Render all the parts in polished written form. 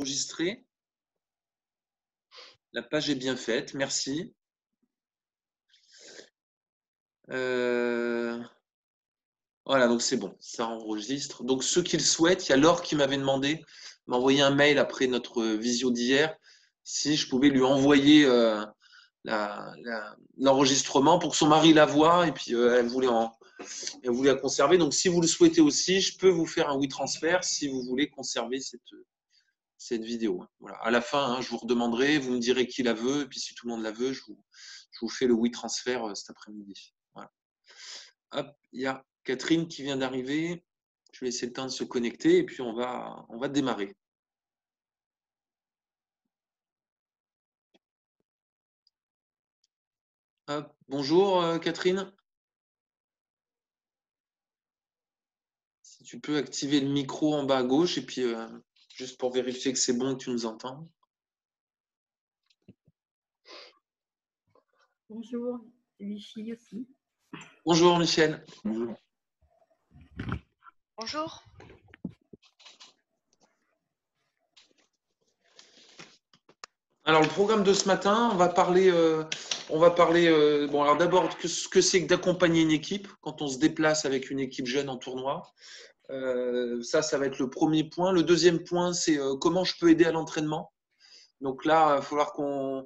enregistré. La page est bien faite, merci. Voilà, donc c'est bon, ça enregistre. Donc ceux qui le souhaitent, il y a Laure qui m'avait demandé, m'envoyer un mail après notre visio d'hier, si je pouvais lui envoyer l'enregistrement pour que son mari la voie, et puis elle voulait la conserver. Donc si vous le souhaitez aussi, je peux vous faire un WeTransfer si vous voulez conserver cette vidéo. Voilà. À la fin, je vous redemanderai, vous me direz qui la veut, et puis si tout le monde la veut, je vous fais le WeTransfer cet après-midi. Voilà. Hop, il y a Catherine qui vient d'arriver. Je vais laisser le temps de se connecter et puis on va démarrer. Hop, bonjour Catherine. Si tu peux activer le micro en bas à gauche et puis juste pour vérifier que c'est bon que tu nous entends. Bonjour, Vichy aussi. Bonjour Michel. Bonjour. Bonjour. Alors le programme de ce matin, on va parler bon alors d'abord ce que c'est que d'accompagner une équipe quand on se déplace avec une équipe jeune en tournoi. Ça va être le premier point. Le deuxième point, c'est comment je peux aider à l'entraînement. Donc là, il va falloir qu'on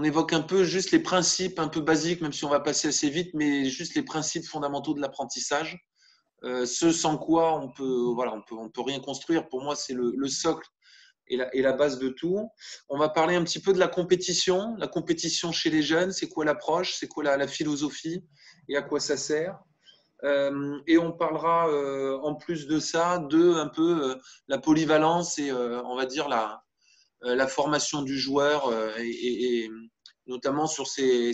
évoque un peu juste les principes un peu basiques, même si on va passer assez vite, mais juste les principes fondamentaux de l'apprentissage. Ce sans quoi on peut rien construire. Pour moi, c'est le socle et la base de tout. On va parler un petit peu de la compétition chez les jeunes, c'est quoi l'approche, c'est quoi la philosophie et à quoi ça sert. Et on parlera en plus de ça de un peu la polyvalence et on va dire la formation du joueur et notamment sur ces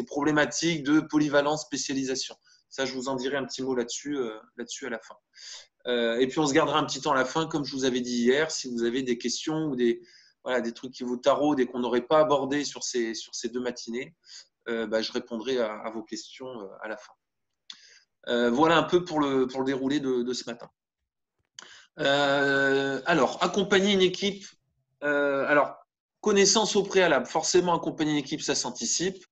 problématiques de polyvalence spécialisation. Ça, je vous en dirai un petit mot là-dessus à la fin. Et puis on se gardera un petit temps à la fin, comme je vous avais dit hier, si vous avez des questions ou des trucs qui vous taraudent et qu'on n'aurait pas abordé sur ces 2 matinées, je répondrai à vos questions à la fin. Voilà un peu pour le déroulé de ce matin. Alors, accompagner une équipe. Alors, connaissance au préalable. Forcément, accompagner une équipe, ça s'anticipe.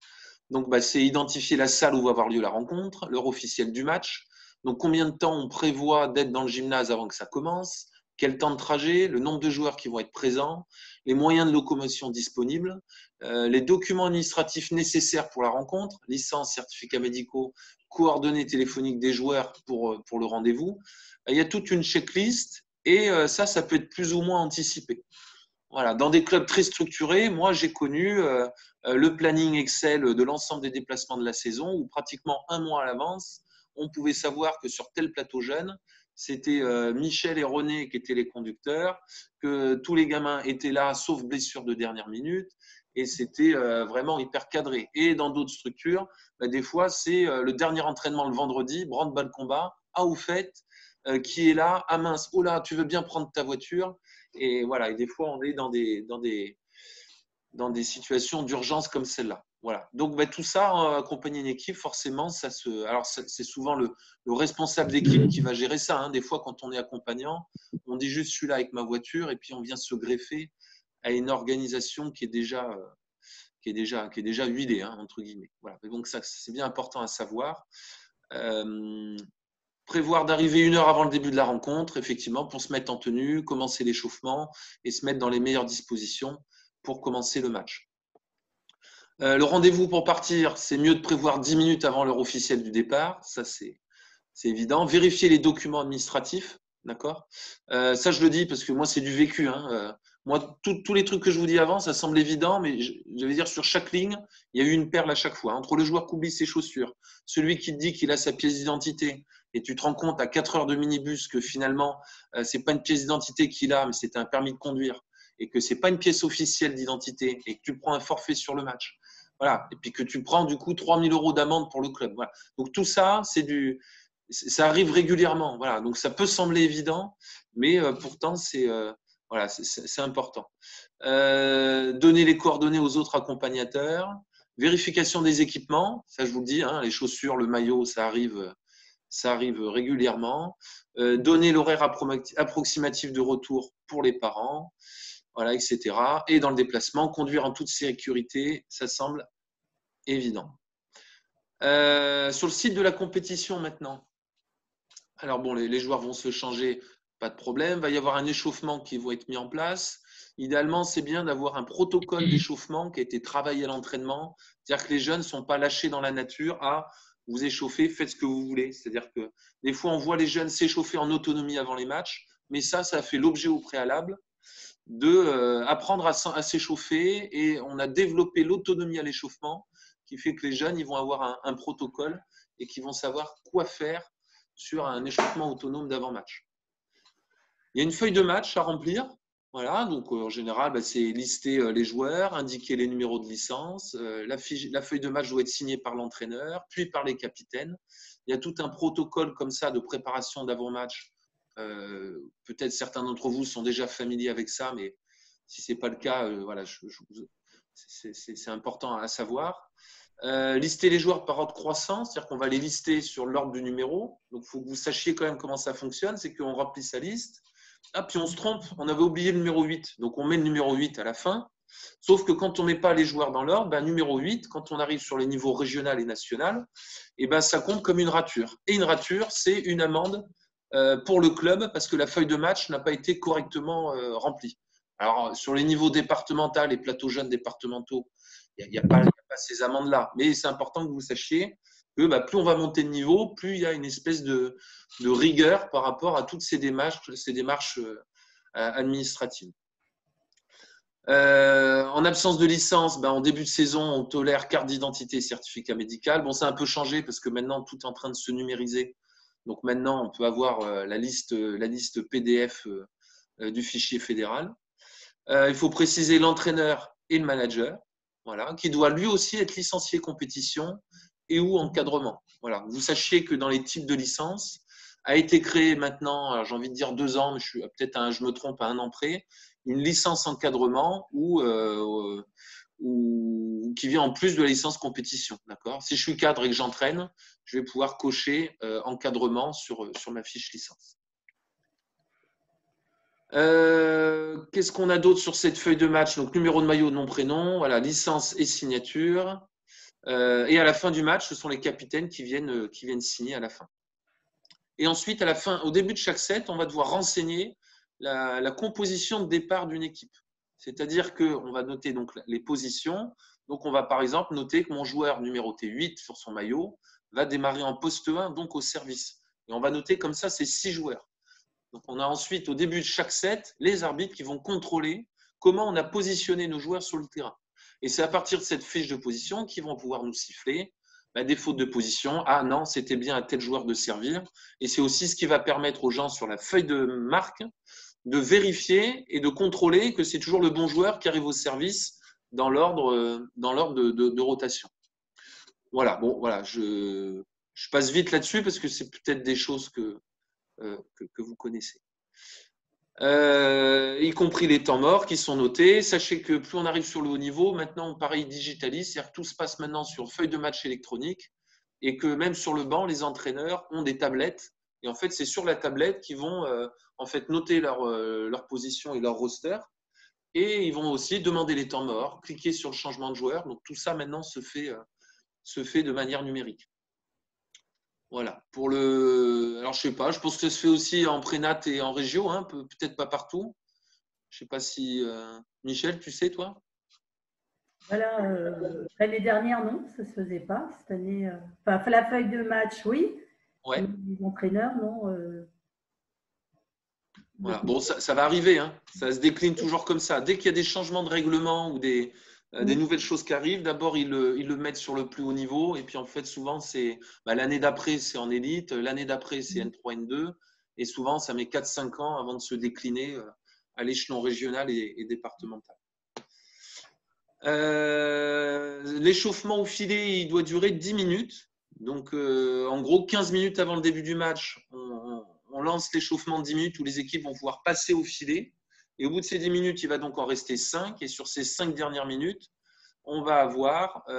Donc, c'est identifier la salle où va avoir lieu la rencontre, l'heure officielle du match. Donc, combien de temps on prévoit d'être dans le gymnase avant que ça commence, quel temps de trajet, le nombre de joueurs qui vont être présents, les moyens de locomotion disponibles, les documents administratifs nécessaires pour la rencontre, licence, certificats médicaux, coordonnées téléphoniques des joueurs pour le rendez-vous. Il y a toute une checklist et ça peut être plus ou moins anticipé. Voilà. Dans des clubs très structurés, moi j'ai connu le planning Excel de l'ensemble des déplacements de la saison où pratiquement un mois à l'avance, on pouvait savoir que sur tel plateau jeune, c'était Michel et René qui étaient les conducteurs, que tous les gamins étaient là sauf blessure de dernière minute et c'était vraiment hyper cadré. Et dans d'autres structures, des fois c'est le dernier entraînement le vendredi, branle-bas le combat, au fait, qui est là, ah mince, oh là, tu veux bien prendre ta voiture. Et voilà, et des fois, on est dans des situations d'urgence comme celle-là. Voilà. Donc, tout ça, accompagner une équipe, forcément, alors c'est souvent le responsable d'équipe qui va gérer ça. Hein. Des fois, quand on est accompagnant, on dit juste je suis là avec ma voiture et puis on vient se greffer à une organisation qui est déjà huilée, hein, entre guillemets. Voilà. Et donc, ça, c'est bien important à savoir. Prévoir d'arriver 1 heure avant le début de la rencontre, effectivement, pour se mettre en tenue, commencer l'échauffement et se mettre dans les meilleures dispositions pour commencer le match. Le rendez-vous pour partir, c'est mieux de prévoir 10 minutes avant l'heure officielle du départ. Ça, c'est évident. Vérifier les documents administratifs. D'accord. Ça, je le dis parce que moi, c'est du vécu. Hein. Moi, tous les trucs que je vous dis avant, ça semble évident, mais je vais dire sur chaque ligne, il y a eu une perle à chaque fois. Entre le joueur qui oublie ses chaussures, celui qui te dit qu'il a sa pièce d'identité, et tu te rends compte à 4 heures de minibus que finalement, c'est pas une pièce d'identité qu'il a, mais c'est un permis de conduire, et que c'est pas une pièce officielle d'identité, et que tu prends un forfait sur le match. Voilà. Et puis que tu prends du coup 3 000 € d'amende pour le club. Voilà. Donc tout ça, ça arrive régulièrement. Voilà. Donc ça peut sembler évident, mais pourtant c'est important. Donner les coordonnées aux autres accompagnateurs. Vérification des équipements. Ça, je vous le dis, hein, les chaussures, le maillot, ça arrive Ça arrive régulièrement. Donner l'horaire approximatif de retour pour les parents, voilà, etc. Et dans le déplacement, conduire en toute sécurité, ça semble évident. Sur le site de la compétition maintenant, alors bon, les joueurs vont se changer, pas de problème. Il va y avoir un échauffement qui va être mis en place. Idéalement, c'est bien d'avoir un protocole d'échauffement qui a été travaillé à l'entraînement. C'est-à-dire que les jeunes ne sont pas lâchés dans la nature à vous échauffer, faites ce que vous voulez. C'est-à-dire que des fois, on voit les jeunes s'échauffer en autonomie avant les matchs, mais ça fait l'objet au préalable de apprendre à s'échauffer, et on a développé l'autonomie à l'échauffement qui fait que les jeunes ils vont avoir un protocole et qui vont savoir quoi faire sur un échauffement autonome d'avant-match. Il y a une feuille de match à remplir. Voilà, donc en général, c'est lister les joueurs, indiquer les numéros de licence. La feuille de match doit être signée par l'entraîneur, puis par les capitaines. Il y a tout un protocole comme ça de préparation d'avant-match. Peut-être certains d'entre vous sont déjà familiers avec ça, mais si ce n'est pas le cas, voilà, c'est important à savoir. Lister les joueurs par ordre croissant, c'est-à-dire qu'on va les lister sur l'ordre du numéro. Donc, il faut que vous sachiez quand même comment ça fonctionne. C'est qu'on remplit sa liste. Ah, puis on se trompe, on avait oublié le numéro 8. Donc, on met le numéro 8 à la fin. Sauf que quand on ne met pas les joueurs dans l'ordre, numéro 8, quand on arrive sur les niveaux régional et national, ça compte comme une rature. Et une rature, c'est une amende pour le club parce que la feuille de match n'a pas été correctement remplie. Alors, sur les niveaux départementaux et plateaux jeunes départementaux, il n'y a pas ces amendes-là. Mais c'est important que vous sachiez que plus on va monter de niveau, plus il y a une espèce de rigueur par rapport à toutes ces démarches administratives. En absence de licence, en début de saison, on tolère carte d'identité et certificat médical. Bon, ça a un peu changé parce que maintenant, tout est en train de se numériser. Donc maintenant, on peut avoir la liste PDF du fichier fédéral. Il faut préciser l'entraîneur et le manager, voilà, qui doit lui aussi être licencié compétition et ou encadrement. Voilà. Vous sachiez que dans les types de licences, a été créé maintenant, j'ai envie de dire 2 ans, mais je me trompe à 1 an près, une licence encadrement ou qui vient en plus de la licence compétition. D'accord ? Si je suis cadre et que j'entraîne, je vais pouvoir cocher encadrement sur ma fiche licence. Qu'est-ce qu'on a d'autre sur cette feuille de match ? Donc, numéro de maillot, nom, prénom, voilà, licence et signature. Et à la fin du match, ce sont les capitaines qui viennent signer à la fin. Et ensuite, à la fin, au début de chaque set, on va devoir renseigner la composition de départ d'une équipe. C'est-à-dire qu'on va noter donc les positions. Donc, on va par exemple noter que mon joueur numéroté 8 sur son maillot va démarrer en poste 1, donc au service. Et on va noter comme ça ces 6 joueurs. Donc, on a ensuite, au début de chaque set, les arbitres qui vont contrôler comment on a positionné nos joueurs sur le terrain. Et c'est à partir de cette fiche de position qu'ils vont pouvoir nous siffler des fautes de position. Ah non, c'était bien à tel joueur de servir. Et c'est aussi ce qui va permettre aux gens sur la feuille de marque de vérifier et de contrôler que c'est toujours le bon joueur qui arrive au service dans l'ordre de rotation. Voilà, bon, voilà, je passe vite là-dessus parce que c'est peut-être des choses que vous connaissez. Y compris les temps morts qui sont notés. Sachez que plus on arrive sur le haut niveau, maintenant, pareil, digitalise, c'est-à-dire que tout se passe maintenant sur feuille de match électronique et que même sur le banc, les entraîneurs ont des tablettes. Et en fait, c'est sur la tablette qu'ils vont en fait noter leur position et leur roster. Et ils vont aussi demander les temps morts, cliquer sur le changement de joueur. Donc, tout ça, maintenant, se fait de manière numérique. Voilà. Alors, je sais pas, je pense que ça se fait aussi en prénat et en régio, hein, peut-être pas partout. Je sais pas si… Michel, tu sais, toi ? Voilà, l'année dernière, non, ça ne se faisait pas. Cette année, la feuille de match, oui. Ouais. Les entraîneurs, non. Voilà. Bon, ça va arriver, hein. Ça se décline toujours comme ça. Dès qu'il y a des changements de règlement ou des nouvelles choses qui arrivent, d'abord, ils le mettent sur le plus haut niveau. Et puis, en fait, souvent, c'est l'année d'après, c'est en élite. L'année d'après, c'est N3, N2. Et souvent, ça met 4-5 ans avant de se décliner à l'échelon régional et départemental. L'échauffement au filet, il doit durer 10 minutes. Donc, en gros, 15 minutes avant le début du match, on lance l'échauffement de 10 minutes où les équipes vont pouvoir passer au filet. Et au bout de ces 10 minutes, il va donc en rester 5. Et sur ces 5 dernières minutes, on va avoir, si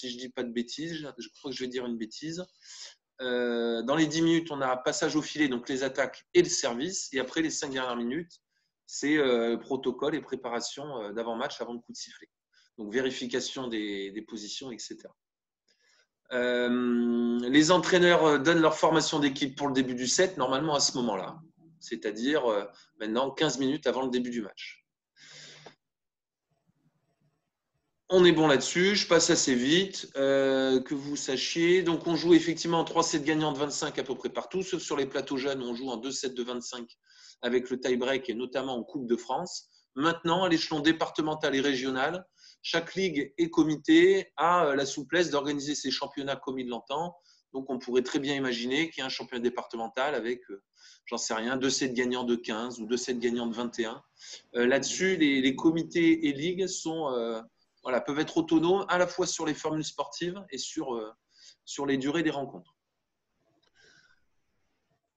je ne dis pas de bêtises, je crois que je vais dire une bêtise, Dans les 10 minutes, on a passage au filet, donc les attaques et le service. Et après, les 5 dernières minutes, c'est protocole et préparation d'avant-match avant le coup de sifflet. Donc, vérification des positions, etc. Les entraîneurs donnent leur formation d'équipe pour le début du set, normalement à ce moment-là. C'est-à-dire maintenant 15 minutes avant le début du match. On est bon là-dessus, je passe assez vite, que vous sachiez. Donc, on joue effectivement en 3 sets gagnants de 25 à peu près partout, sauf sur les plateaux jeunes, où on joue en 2 sets de 25 avec le tie-break et notamment en Coupe de France. Maintenant, à l'échelon départemental et régional, chaque ligue et comité a la souplesse d'organiser ses championnats comme il l'entend. Donc, on pourrait très bien imaginer qu'il y a un championnat départemental avec, j'en sais rien, 2 sets gagnants de 15 ou 2 sets gagnants de 21. Là-dessus, les comités et ligues sont… voilà, peuvent être autonomes à la fois sur les formules sportives et sur les durées des rencontres.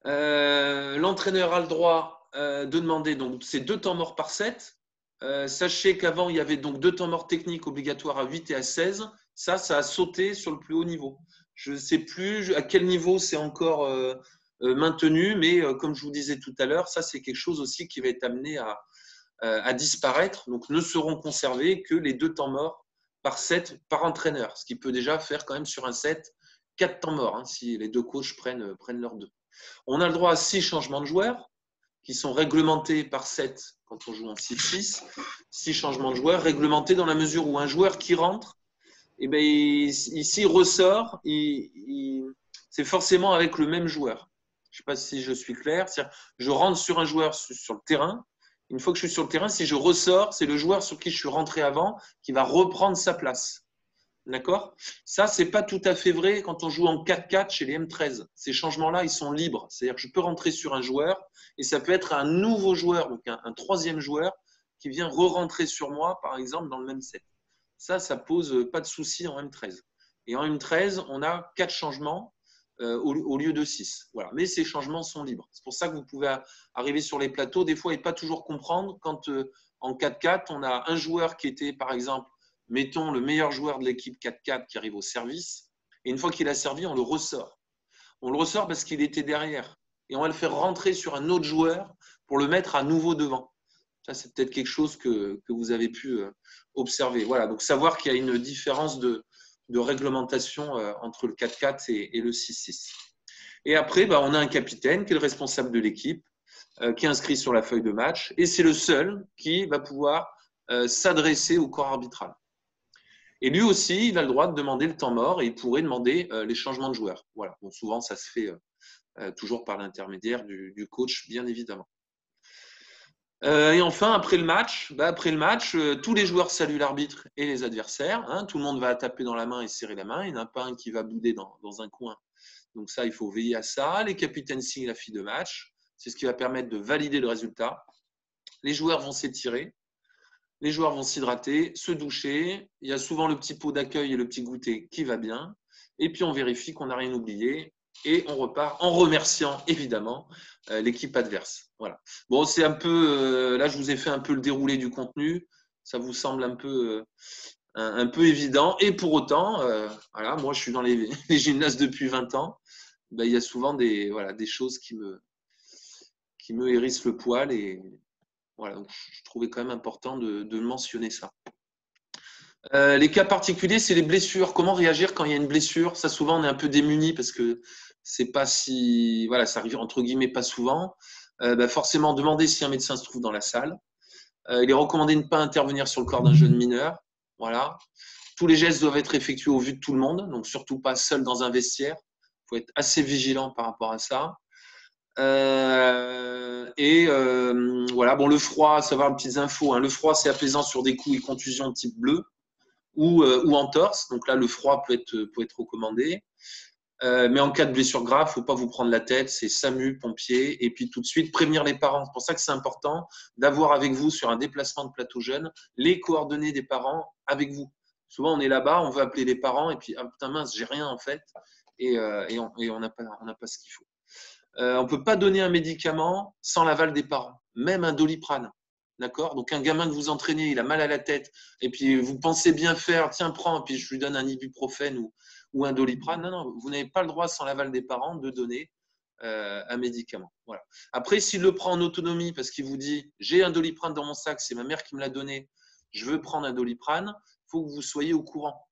L'entraîneur a le droit de demander donc ces 2 temps morts par set. Sachez qu'avant, il y avait donc 2 temps morts techniques obligatoires à 8 et à 16. Ça a sauté sur le plus haut niveau. Je ne sais plus à quel niveau c'est encore maintenu, mais comme je vous disais tout à l'heure, ça c'est quelque chose aussi qui va être amené à disparaître, donc ne seront conservés que les 2 temps morts par set par entraîneur, ce qui peut déjà faire quand même sur un set 4 temps morts, hein, si les 2 coachs prennent leurs 2. On a le droit à 6 changements de joueurs qui sont réglementés par set quand on joue en 6-6, 6 changements de joueurs réglementés dans la mesure où un joueur qui rentre, eh bien, ici il ressort, c'est forcément avec le même joueur. Je ne sais pas si je suis clair, c'est-à-dire je rentre sur un joueur sur le terrain. Une fois que je suis sur le terrain, si je ressors, c'est le joueur sur qui je suis rentré avant qui va reprendre sa place. D'accord ? Ça, ce n'est pas tout à fait vrai quand on joue en 4-4 chez les M13. Ces changements-là, ils sont libres. C'est-à-dire que je peux rentrer sur un joueur et ça peut être un nouveau joueur, donc un 3e joueur qui vient re-rentrer sur moi, par exemple, dans le même set. Ça pose pas de souci en M13. Et en M13, on a 4 changements au lieu de 6. Voilà. Mais ces changements sont libres. C'est pour ça que vous pouvez arriver sur les plateaux des fois et pas toujours comprendre quand en 4-4, on a un joueur qui était, par exemple, mettons le meilleur joueur de l'équipe 4-4 qui arrive au service. Et une fois qu'il a servi, on le ressort. On le ressort parce qu'il était derrière. Et on va le faire rentrer sur un autre joueur pour le mettre à nouveau devant. Ça, c'est peut-être quelque chose que vous avez pu observer. Voilà, donc savoir qu'il y a une différence de réglementation entre le 4-4 et le 6-6. Et après, on a un capitaine qui est le responsable de l'équipe, qui est inscrit sur la feuille de match, et c'est le seul qui va pouvoir s'adresser au corps arbitral. Et lui aussi, il a le droit de demander le temps mort et il pourrait demander les changements de joueurs. Voilà. Bon, souvent, ça se fait toujours par l'intermédiaire du coach, bien évidemment. Et enfin, après le match, tous les joueurs saluent l'arbitre et les adversaires. Hein, tout le monde va taper dans la main et serrer la main. Il n'y en a pas un qui va bouder dans un coin. Donc ça, il faut veiller à ça. Les capitaines signent la fiche de match. C'est ce qui va permettre de valider le résultat. Les joueurs vont s'étirer. Les joueurs vont s'hydrater, se doucher. Il y a souvent le petit pot d'accueil et le petit goûter qui va bien. Et puis, on vérifie qu'on n'a rien oublié. Et on repart en remerciant évidemment l'équipe adverse. Voilà. Bon, c'est un peu, là je vous ai fait un peu le déroulé du contenu. Ça vous semble un peu évident. Et pour autant, voilà, moi je suis dans les gymnases depuis 20 ans. Il y a souvent des choses qui me hérissent le poil. Et voilà, donc, je trouvais quand même important de mentionner ça. Les cas particuliers, c'est les blessures. Comment réagir quand il y a une blessure? Ça, souvent, on est un peu démuni parce que c'est pas si, voilà, ça arrive entre guillemets pas souvent. Forcément, demander si un médecin se trouve dans la salle. Il est recommandé de ne pas intervenir sur le corps d'un jeune mineur. Voilà. Tous les gestes doivent être effectués au vu de tout le monde, donc surtout pas seul dans un vestiaire. Il faut être assez vigilant par rapport à ça. Voilà. Bon, le froid, savoir une petite info. Hein. Le froid, c'est apaisant sur des coups et contusions de type bleu ou entorse. Donc là, le froid peut être recommandé. Mais en cas de blessure grave, il ne faut pas vous prendre la tête. C'est SAMU, pompiers, et puis tout de suite prévenir les parents. C'est pour ça que c'est important d'avoir avec vous sur un déplacement de plateau jeune les coordonnées des parents avec vous. Souvent, on est là-bas, on veut appeler les parents, et puis ah, putain mince, j'ai rien en fait, et on n'a pas ce qu'il faut. On ne peut pas donner un médicament sans l'aval des parents, même un Doliprane. D'accord? Donc, un gamin que vous entraînez, il a mal à la tête, et puis vous pensez bien faire, tiens, prends, puis je lui donne un ibuprofène ou un Doliprane. Non, vous n'avez pas le droit, sans l'aval des parents, de donner un médicament. Voilà. Après, s'il le prend en autonomie parce qu'il vous dit « j'ai un Doliprane dans mon sac, c'est ma mère qui me l'a donné, je veux prendre un Doliprane », il faut que vous soyez au courant.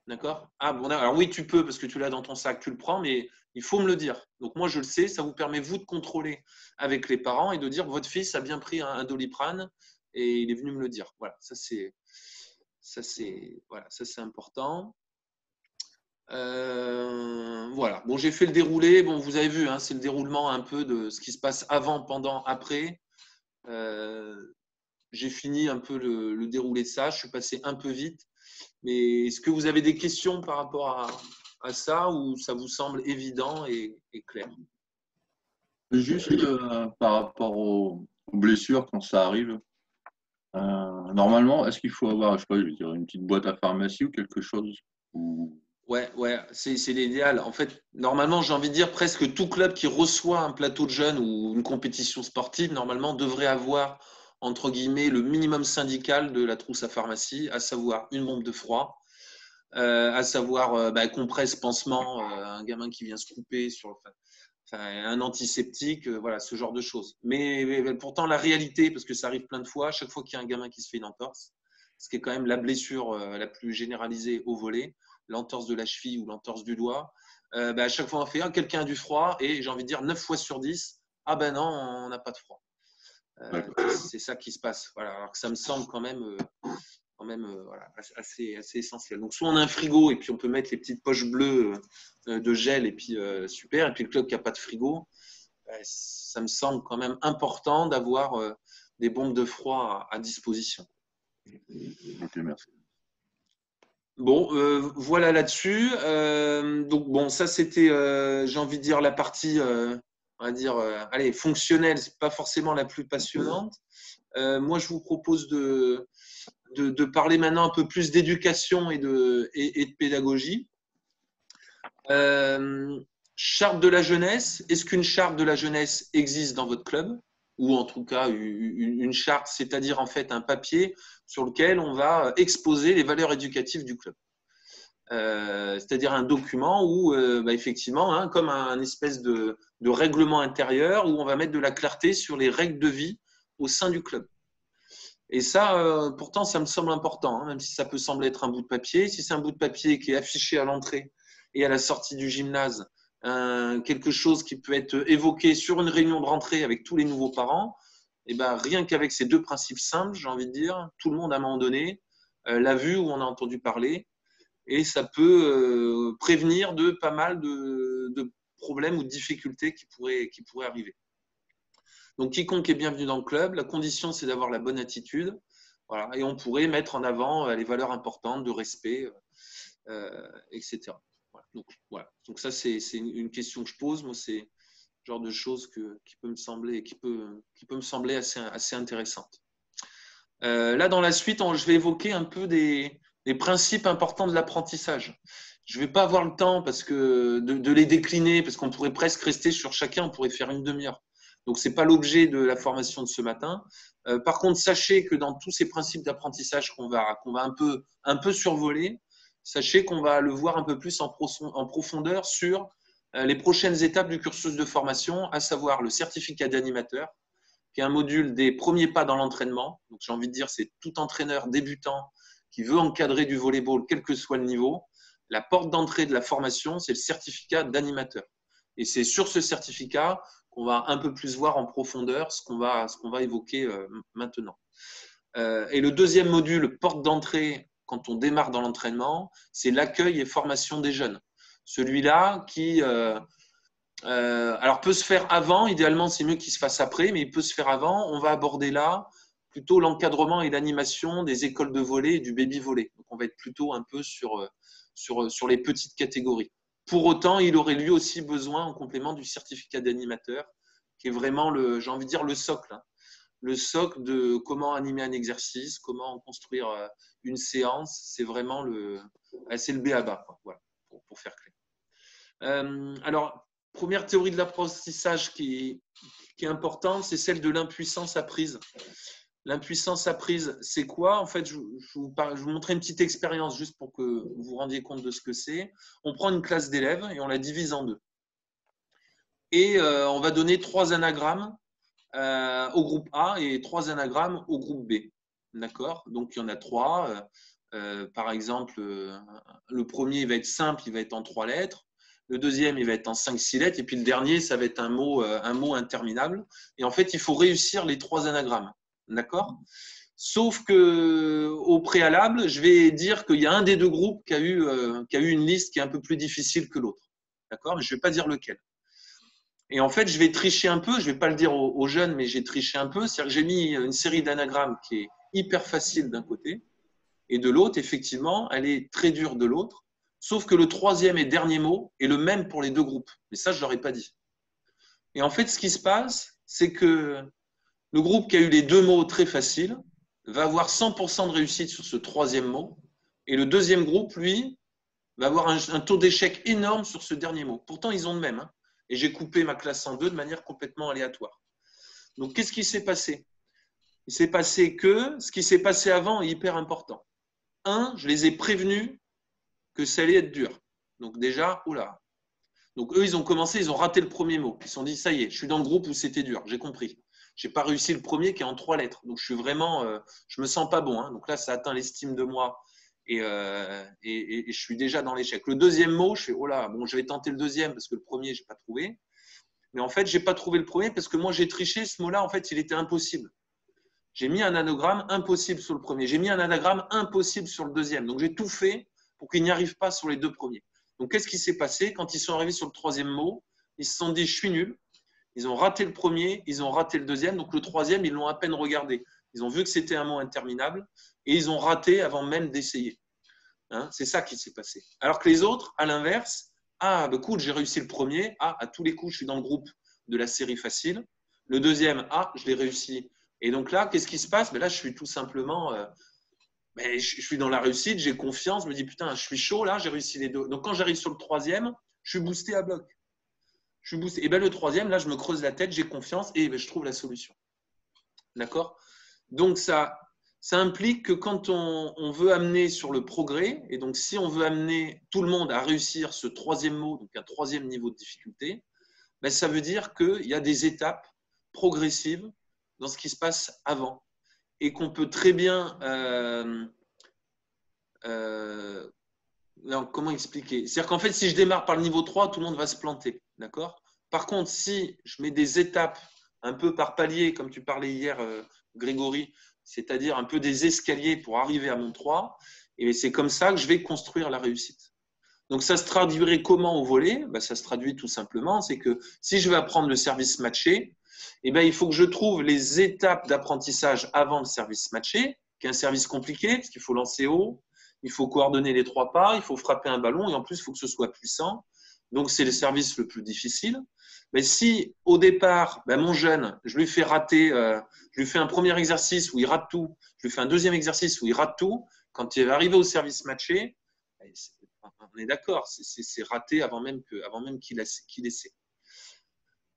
D'accord? Ah bon, alors oui, tu peux parce que tu l'as dans ton sac, tu le prends, mais il faut me le dire. Donc moi, je le sais, ça vous permet, vous, de contrôler avec les parents et de dire votre fils a bien pris un Doliprane et il est venu me le dire. Voilà, ça c'est important. Voilà. Bon, j'ai fait le déroulé. Bon, vous avez vu, hein, c'est le déroulement un peu de ce qui se passe avant, pendant, après. J'ai fini un peu le déroulé de ça. Je suis passé un peu vite. Mais est-ce que vous avez des questions par rapport à ça ou ça vous semble évident et clair? Juste par rapport aux blessures quand ça arrive, normalement, est-ce qu'il faut avoir, je sais pas, je veux dire, une petite boîte à pharmacie ou quelque chose ou... Ouais, c'est l'idéal. En fait, normalement, j'ai envie de dire presque tout club qui reçoit un plateau de jeunes ou une compétition sportive, normalement, devrait avoir, entre guillemets, le minimum syndical de la trousse à pharmacie, à savoir une bombe de froid, à savoir compresse, pansement, un gamin qui vient se couper un antiseptique, voilà, ce genre de choses. Mais pourtant, la réalité, parce que ça arrive plein de fois, chaque fois qu'il y a un gamin qui se fait une entorse, ce qui est quand même la blessure la plus généralisée au volet, l'entorse de la cheville ou l'entorse du doigt, à chaque fois on fait quelqu'un a du froid et j'ai envie de dire 9 fois sur 10, ah ben non, on n'a pas de froid. C'est ça qui se passe. Voilà, alors que ça me semble quand même voilà, assez essentiel. Donc, soit on a un frigo et puis on peut mettre les petites poches bleues de gel et puis super. Et puis le club qui n'a pas de frigo, ça me semble quand même important d'avoir des bombes de froid à disposition. Ok, merci. Bon, voilà là-dessus. Donc bon, ça c'était, j'ai envie de dire la partie, on va dire, allez, fonctionnelle. C'est pas forcément la plus passionnante. Moi, je vous propose de parler maintenant un peu plus d'éducation et de pédagogie. Charte de la jeunesse. Est-ce qu'une charte de la jeunesse existe dans votre club? Ou en tout cas une charte, c'est-à-dire en fait un papier sur lequel on va exposer les valeurs éducatives du club. C'est-à-dire un document où effectivement, hein, comme un espèce de règlement intérieur où on va mettre de la clarté sur les règles de vie au sein du club. Et ça, pourtant, ça me semble important, hein, même si ça peut sembler être un bout de papier. Si c'est un bout de papier qui est affiché à l'entrée et à la sortie du gymnase, quelque chose qui peut être évoqué sur une réunion de rentrée avec tous les nouveaux parents, et rien qu'avec ces deux principes simples, j'ai envie de dire, tout le monde à un moment donné l'a vu ou on a entendu parler, et ça peut prévenir de pas mal de problèmes ou de difficultés qui pourraient arriver. Donc, quiconque est bienvenu dans le club, la condition, c'est d'avoir la bonne attitude. Voilà, et on pourrait mettre en avant les valeurs importantes de respect, etc. Voilà. Donc ça, c'est une question que je pose. Moi, c'est le genre de choses qui peut me sembler assez intéressante. Là, dans la suite, je vais évoquer un peu des principes importants de l'apprentissage. Je ne vais pas avoir le temps parce que de les décliner, parce qu'on pourrait presque rester sur chacun, on pourrait faire une demi-heure. Donc, ce n'est pas l'objet de la formation de ce matin. Par contre, sachez que dans tous ces principes d'apprentissage qu'on va un peu survoler, sachez qu'on va le voir un peu plus en profondeur sur les prochaines étapes du cursus de formation, à savoir le certificat d'animateur, qui est un module des premiers pas dans l'entraînement. Donc, j'ai envie de dire, c'est tout entraîneur débutant qui veut encadrer du volleyball, quel que soit le niveau. La porte d'entrée de la formation, c'est le certificat d'animateur. Et c'est sur ce certificat qu'on va un peu plus voir en profondeur ce qu'on va évoquer maintenant. Et le deuxième module, porte d'entrée, quand on démarre dans l'entraînement, c'est l'accueil et formation des jeunes. Celui-là qui alors peut se faire avant, idéalement c'est mieux qu'il se fasse après, mais il peut se faire avant. On va aborder là plutôt l'encadrement et l'animation des écoles de volley et du baby volley. Donc on va être plutôt un peu sur les petites catégories. Pour autant, il aurait lui aussi besoin en complément du certificat d'animateur, qui est vraiment j'ai envie de dire le socle. Hein. Le socle de comment animer un exercice, comment construire une séance, c'est vraiment c'est le b.a.-ba, voilà, pour faire clair. Alors, première théorie de l'apprentissage qui est importante, c'est celle de l'impuissance apprise. L'impuissance apprise, c'est quoi? En fait, je vous montrer une petite expérience juste pour que vous vous rendiez compte de ce que c'est. On prend une classe d'élèves et on la divise en deux. Et on va donner 3 anagrammes au groupe A et 3 anagrammes au groupe B. D'accord? Donc, il y en a 3. Par exemple, le premier il va être simple, il va être en 3 lettres. Le deuxième, il va être en 5-6 lettres. Et puis le dernier, ça va être un mot interminable. Et en fait, il faut réussir les 3 anagrammes. D'accord? Sauf que au préalable, je vais dire qu'il y a un des deux groupes qui a eu une liste qui est un peu plus difficile que l'autre. D'accord? Mais je ne vais pas dire lequel. Et en fait, je vais tricher un peu. Je ne vais pas le dire aux jeunes, mais j'ai triché un peu. C'est-à-dire que j'ai mis une série d'anagrammes qui est hyper facile d'un côté. Et de l'autre, effectivement, elle est très dure de l'autre. Sauf que le troisième et dernier mot est le même pour les deux groupes. Mais ça, je ne leur ai pas dit. Et en fait, ce qui se passe, c'est que le groupe qui a eu les deux mots très faciles va avoir 100% de réussite sur ce troisième mot. Et le deuxième groupe, lui, va avoir un taux d'échec énorme sur ce dernier mot. Pourtant, ils ont le même. Et j'ai coupé ma classe en deux de manière complètement aléatoire. Donc, qu'est-ce qui s'est passé? Il s'est passé que ce qui s'est passé avant est hyper important. Je les ai prévenus que ça allait être dur. Donc déjà, oula. Donc eux, ils ont commencé, ils ont raté le premier mot. Ils se sont dit, ça y est, je suis dans le groupe où c'était dur, j'ai compris. Je n'ai pas réussi le premier qui est en 3 lettres. Donc je suis vraiment, je me sens pas bon. Donc là, ça atteint l'estime de moi et je suis déjà dans l'échec. Le deuxième mot, je fais, oh là, bon, je vais tenter le deuxième parce que le premier, je n'ai pas trouvé. Mais en fait, je n'ai pas trouvé le premier parce que moi, j'ai triché. Ce mot-là, en fait, il était impossible. J'ai mis un anagramme impossible sur le premier. J'ai mis un anagramme impossible sur le deuxième. Donc j'ai tout fait pour qu'ils n'y arrivent pas sur les deux premiers. Donc qu'est-ce qui s'est passé? Quand ils sont arrivés sur le troisième mot, ils se sont dit, je suis nul. Ils ont raté le premier, ils ont raté le deuxième. Donc le troisième, ils l'ont à peine regardé. Ils ont vu que c'était un mot interminable et ils ont raté avant même d'essayer. C'est ça qui s'est passé. Alors que les autres, à l'inverse, cool, j'ai réussi le premier. À tous les coups, je suis dans le groupe de la série facile. Le deuxième, je l'ai réussi. Et donc là, qu'est-ce qui se passe? Là, je suis tout simplement, je suis dans la réussite, j'ai confiance, je me dis, putain, je suis chaud, là, j'ai réussi les deux. Donc quand j'arrive sur le troisième, je suis boosté à bloc. Je suis boosté. Et le troisième, là, je me creuse la tête, j'ai confiance et je trouve la solution. D'accord? Donc ça implique que quand on veut amener sur le progrès, et donc si on veut amener tout le monde à réussir ce troisième mot, donc un troisième niveau de difficulté, ça veut dire qu'il y a des étapes progressives dans ce qui se passe avant et qu'on peut très bien comment expliquer? C'est-à-dire qu'en fait, si je démarre par le niveau 3, tout le monde va se planter. D'accord? Par contre, si je mets des étapes un peu par palier, comme tu parlais hier, Grégory, c'est-à-dire un peu des escaliers pour arriver à mon 3, et c'est comme ça que je vais construire la réussite. Donc, ça se traduirait comment au volley? Ça se traduit tout simplement, c'est que si je veux apprendre le service matché, il faut que je trouve les étapes d'apprentissage avant le service matché, qui est un service compliqué, parce qu'il faut lancer haut, il faut coordonner les 3 pas, il faut frapper un ballon, et en plus, il faut que ce soit puissant. Donc, c'est le service le plus difficile. Mais si, au départ, mon jeune, je lui fais rater, je lui fais un premier exercice où il rate tout, je lui fais un deuxième exercice où il rate tout, quand il va arriver au service matché, on est d'accord, c'est raté avant même qu'il essaie.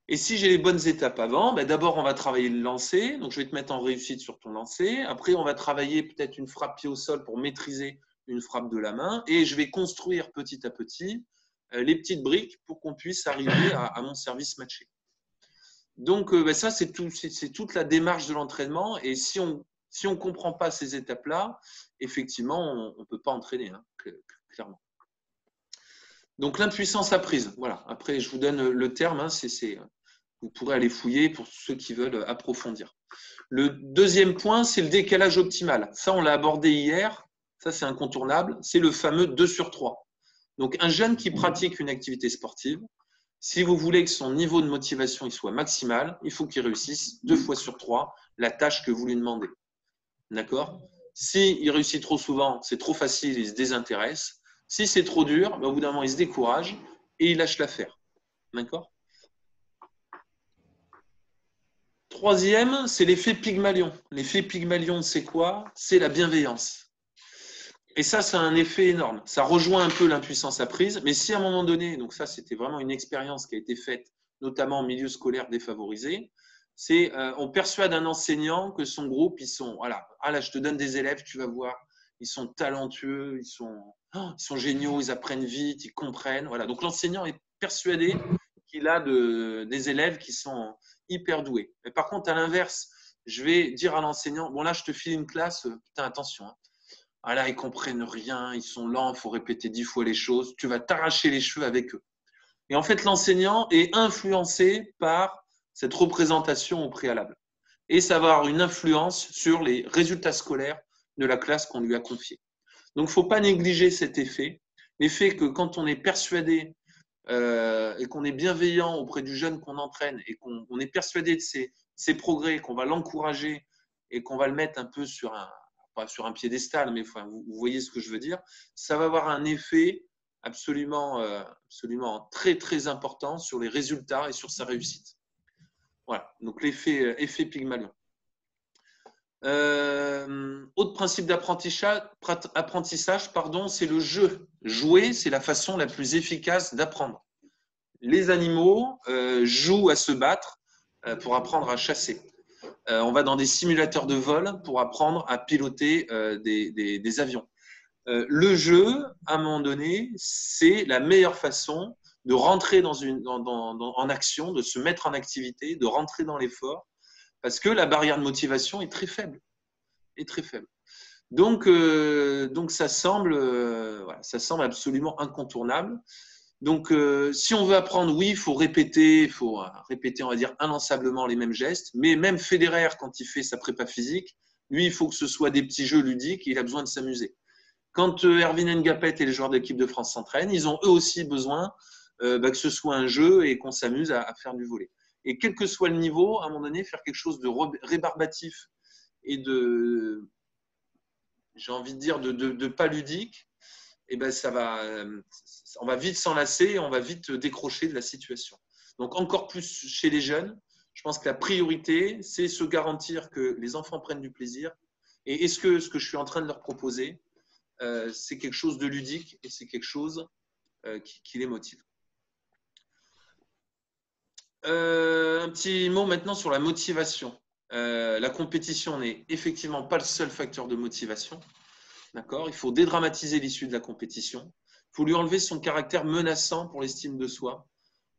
Et si j'ai les bonnes étapes avant, d'abord, on va travailler le lancer. Donc, je vais te mettre en réussite sur ton lancer. Après, on va travailler peut-être une frappe pied au sol pour maîtriser une frappe de la main. Et je vais construire petit à petit les petites briques pour qu'on puisse arriver à mon service matché. Donc, ça, c'est toute la démarche de l'entraînement. Et si on ne comprend pas ces étapes-là, effectivement, on ne peut pas entraîner, clairement. Donc, l'impuissance apprise. Voilà. Après, je vous donne le terme. Vous pourrez aller fouiller pour ceux qui veulent approfondir. Le deuxième point, c'est le décalage optimal. Ça, on l'a abordé hier. Ça, c'est incontournable. C'est le fameux 2 sur 3. Donc, un jeune qui pratique une activité sportive, si vous voulez que son niveau de motivation il soit maximal, il faut qu'il réussisse 2 fois sur 3 la tâche que vous lui demandez. D'accord? S'il réussit trop souvent, c'est trop facile, il se désintéresse. Si c'est trop dur, au bout d'un moment, il se décourage et il lâche l'affaire. D'accord? Troisième, c'est l'effet Pygmalion. L'effet Pygmalion, c'est quoi? C'est la bienveillance. Et ça a un effet énorme. Ça rejoint un peu l'impuissance apprise. Mais si à un moment donné, donc ça, c'était vraiment une expérience qui a été faite, notamment en milieu scolaire défavorisé, On persuade un enseignant que son groupe, ils sont, voilà, ah là, je te donne des élèves, tu vas voir, ils sont talentueux, ils sont géniaux, ils apprennent vite, ils comprennent. Voilà. Donc l'enseignant est persuadé qu'il a des élèves qui sont hyper doués. Mais par contre, à l'inverse, je vais dire à l'enseignant, bon là, je te file une classe, putain, attention, hein. Ah là, ils comprennent rien, ils sont lents, il faut répéter 10 fois les choses, tu vas t'arracher les cheveux avec eux. Et en fait, l'enseignant est influencé par cette représentation au préalable. Et ça va avoir une influence sur les résultats scolaires de la classe qu'on lui a confiée. Donc, il ne faut pas négliger cet effet. L'effet que quand on est persuadé et qu'on est bienveillant auprès du jeune qu'on entraîne et qu'on est persuadé de ses progrès, qu'on va l'encourager et qu'on va le mettre un peu pas sur un piédestal, mais enfin, vous voyez ce que je veux dire, ça va avoir un effet absolument très, très important sur les résultats et sur sa réussite. Voilà, donc l'effet Pygmalion. Autre principe d'apprentissage, c'est le jeu. Jouer, c'est la façon la plus efficace d'apprendre. Les animaux jouent à se battre pour apprendre à chasser. On va dans des simulateurs de vol pour apprendre à piloter des avions. Le jeu, à un moment donné, c'est la meilleure façon de rentrer en action, de se mettre en activité, de rentrer dans l'effort, parce que la barrière de motivation est très faible. Donc ça semble absolument incontournable. Donc, si on veut apprendre, oui, il faut répéter, on va dire, inlassablement les mêmes gestes. Mais même Federer, quand il fait sa prépa physique, lui, il faut que ce soit des petits jeux ludiques, il a besoin de s'amuser. Quand Erwin Ngapet et les joueurs de l'équipe de France s'entraînent, ils ont eux aussi besoin que ce soit un jeu et qu'on s'amuse à faire du volley. Et quel que soit le niveau, à un moment donné, faire quelque chose de rébarbatif et j'ai envie de dire, de pas ludique, et ben on va vite s'enlacer et on va vite décrocher de la situation. Donc encore plus chez les jeunes, je pense que la priorité, c'est se garantir que les enfants prennent du plaisir. Et est-ce que ce que je suis en train de leur proposer, c'est quelque chose de ludique et c'est quelque chose qui les motive. Un petit mot maintenant sur la motivation. La compétition n'est effectivement pas le seul facteur de motivation. D'accord ? Il faut dédramatiser l'issue de la compétition. Il faut lui enlever son caractère menaçant pour l'estime de soi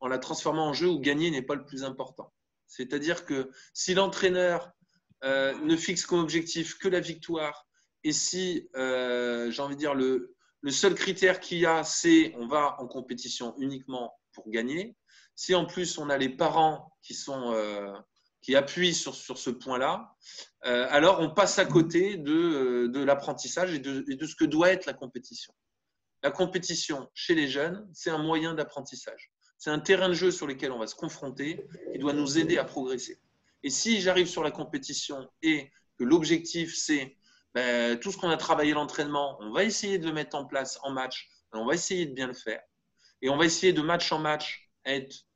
en la transformant en jeu où gagner n'est pas le plus important. C'est-à-dire que si l'entraîneur ne fixe comme objectif que la victoire et si, j'ai envie de dire, le seul critère qu'il y a, c'est on va en compétition uniquement pour gagner, si en plus on a les parents qui appuient sur ce point-là, alors on passe à côté de l'apprentissage et de ce que doit être la compétition. La compétition chez les jeunes, c'est un moyen d'apprentissage. C'est un terrain de jeu sur lequel on va se confronter qui doit nous aider à progresser. Et si j'arrive sur la compétition et que l'objectif, c'est tout ce qu'on a travaillé l'entraînement, on va essayer de le mettre en place en match, on va essayer de bien le faire, et on va essayer de match en match être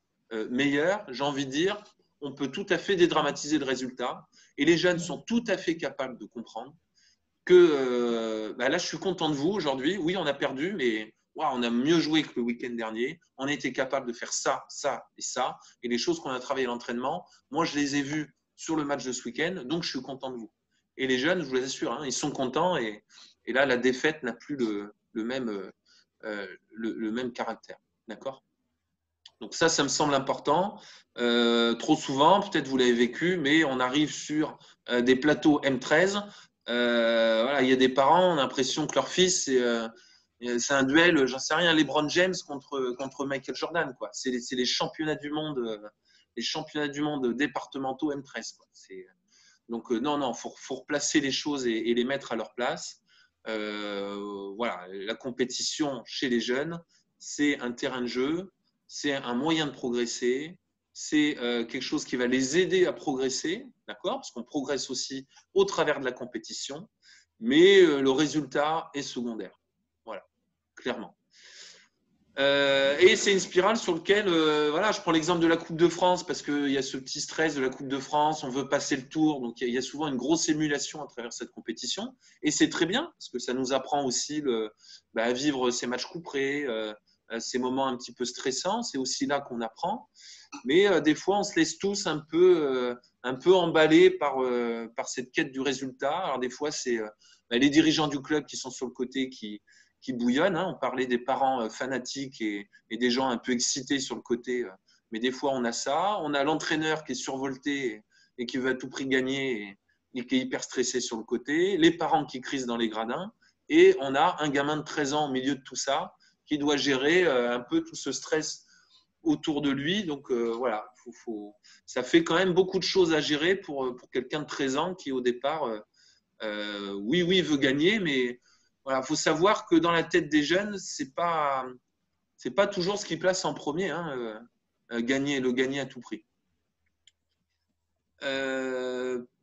meilleur, j'ai envie de dire, on peut tout à fait dédramatiser le résultat. Et les jeunes sont tout à fait capables de comprendre que là, je suis content de vous aujourd'hui. Oui, on a perdu, mais on a mieux joué que le week-end dernier. On était capable de faire ça, ça et ça. Et les choses qu'on a travaillées à l'entraînement, moi, je les ai vues sur le match de ce week-end, donc je suis content de vous. Et les jeunes, je vous assure, hein, ils sont contents. Et là, la défaite n'a plus le même caractère. D'accord ? Donc ça me semble important. Trop souvent, peut-être vous l'avez vécu, mais on arrive sur des plateaux M13. Voilà, il y a des parents, on a l'impression que leur fils, c'est un duel, j'en sais rien, LeBron James contre Michael Jordan, quoi. C'est les championnats du monde, départementaux M13, quoi. Donc non, faut replacer les choses et les mettre à leur place. Voilà, la compétition chez les jeunes, c'est un terrain de jeu. C'est un moyen de progresser, c'est quelque chose qui va les aider à progresser, d'accord ? Parce qu'on progresse aussi au travers de la compétition, mais le résultat est secondaire. Voilà, clairement. Et c'est une spirale sur laquelle, je prends l'exemple de la Coupe de France, parce qu'il y a ce petit stress de la Coupe de France, on veut passer le tour, donc il y a souvent une grosse émulation à travers cette compétition, et c'est très bien, parce que ça nous apprend aussi à vivre ces matchs couperés, ces moments un petit peu stressants. C'est aussi là qu'on apprend. Mais des fois, on se laisse tous un peu emballés par cette quête du résultat. Alors des fois, c'est les dirigeants du club qui sont sur le côté qui bouillonnent. Hein. On parlait des parents fanatiques et des gens un peu excités sur le côté. Mais des fois, on a ça. On a l'entraîneur qui est survolté et qui veut à tout prix gagner et qui est hyper stressé sur le côté. Les parents qui crient dans les gradins. Et on a un gamin de 13 ans au milieu de tout ça qui doit gérer un peu tout ce stress autour de lui. Donc voilà, ça fait quand même beaucoup de choses à gérer pour quelqu'un de 13 ans qui au départ, oui, veut gagner, mais voilà, faut savoir que dans la tête des jeunes, c'est pas toujours ce qui place en premier, hein, gagner à tout prix.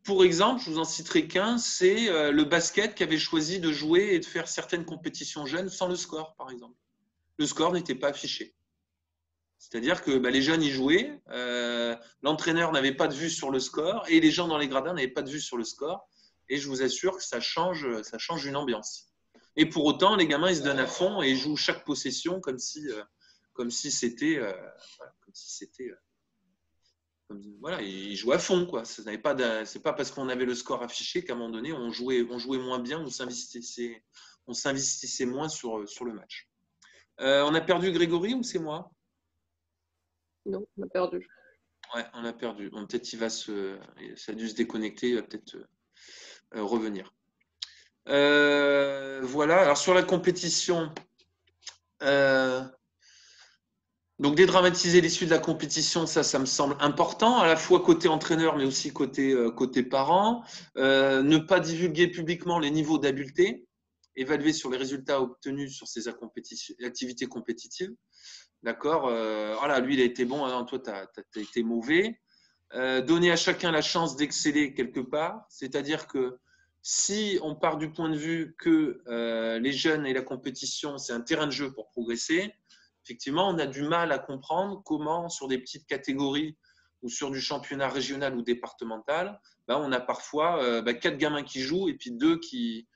Pour exemple, je vous en citerai qu'un, c'est le basket qui avait choisi de jouer et de faire certaines compétitions jeunes sans le score, par exemple. Le score n'était pas affiché. C'est-à-dire que les jeunes y jouaient, l'entraîneur n'avait pas de vue sur le score et les gens dans les gradins n'avaient pas de vue sur le score. Et je vous assure que ça change une ambiance. Et pour autant, les gamins, ils se donnent à fond et ils jouent chaque possession comme si c'était… voilà, ils jouaient à fond, quoi. C'est pas parce qu'on avait le score affiché qu'à un moment donné, on jouait moins bien, on s'investissait moins sur le match. On a perdu Grégory ou c'est moi? Non, on a perdu. Ouais, on a perdu. Bon, peut-être ça a dû se déconnecter, il va peut-être revenir. Voilà, alors sur la compétition, donc dédramatiser l'issue de la compétition, ça me semble important, à la fois côté entraîneur, mais aussi côté parent. Ne pas divulguer publiquement les niveaux d'habileté, évaluer sur les résultats obtenus sur ces activités compétitives. D'accord, voilà, lui, il a été bon, hein, toi, tu as été mauvais. Donner à chacun la chance d'exceller quelque part, c'est-à-dire que si on part du point de vue que les jeunes et la compétition, c'est un terrain de jeu pour progresser, effectivement, on a du mal à comprendre comment, sur des petites catégories ou sur du championnat régional ou départemental, on a parfois 4 gamins qui jouent et puis 2 qui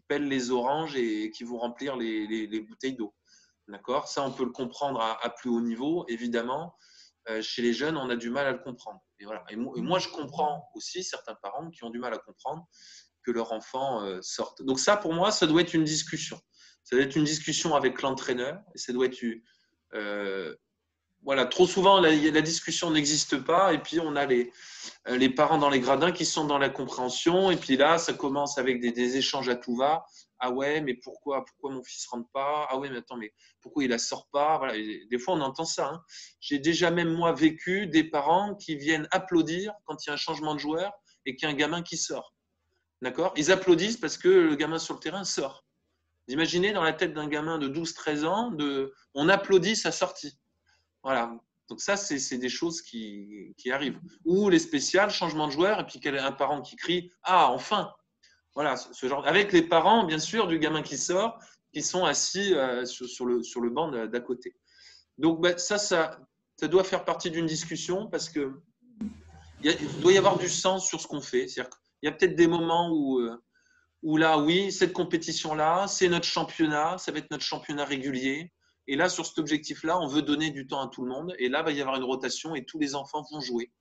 pèlent les oranges et qui vont remplir les bouteilles d'eau. D'accord ? Ça, on peut le comprendre à plus haut niveau, évidemment. Chez les jeunes, on a du mal à le comprendre. Et, voilà. Et moi, je comprends aussi certains parents qui ont du mal à comprendre que leur enfant sorte. Donc ça, pour moi, ça doit être une discussion. Ça doit être une discussion avec l'entraîneur. Et ça doit être… voilà, trop souvent, la discussion n'existe pas. Et puis, on a les parents dans les gradins qui sont dans la compréhension. Et puis là, ça commence avec des échanges à tout va. Ah ouais, mais pourquoi mon fils ne rentre pas? Ah ouais, mais attends, mais pourquoi il ne la sort pas? Voilà. Et des fois, on entend ça. Hein. J'ai déjà même, moi, vécu des parents qui viennent applaudir quand il y a un changement de joueur et qu'il y a un gamin qui sort. D'accord? Ils applaudissent parce que le gamin sur le terrain sort. Vous imaginez dans la tête d'un gamin de 12-13 ans, on applaudit sa sortie. Voilà. Donc ça, c'est des choses qui arrivent. Ou les spéciales, changement de joueur, et puis un parent qui crie « Ah, enfin !» Voilà, ce genre. Avec les parents, bien sûr, du gamin qui sort, qui sont assis sur le banc d'à côté. Donc ça doit faire partie d'une discussion parce qu'il doit y avoir du sens sur ce qu'on fait. C'est-à-dire qu'il y a peut-être des moments où là, oui, cette compétition-là, c'est notre championnat, ça va être notre championnat régulier. Et là, sur cet objectif-là, on veut donner du temps à tout le monde. Et là, il va y avoir une rotation et tous les enfants vont jouer.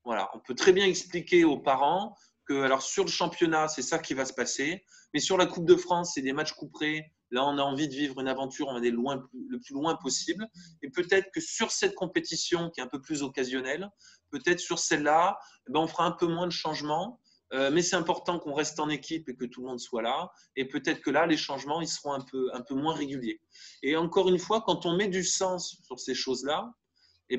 Voilà, on peut très bien expliquer aux parents que alors sur le championnat, c'est ça qui va se passer. Mais sur la Coupe de France, c'est des matchs couperés. Là, on a envie de vivre une aventure, on va aller le plus loin possible. Et peut-être que sur cette compétition qui est un peu plus occasionnelle, peut-être sur celle-là, on fera un peu moins de changements. Mais c'est important qu'on reste en équipe et que tout le monde soit là. Et peut-être que là, les changements, ils seront un peu moins réguliers. Et encore une fois, quand on met du sens sur ces choses-là,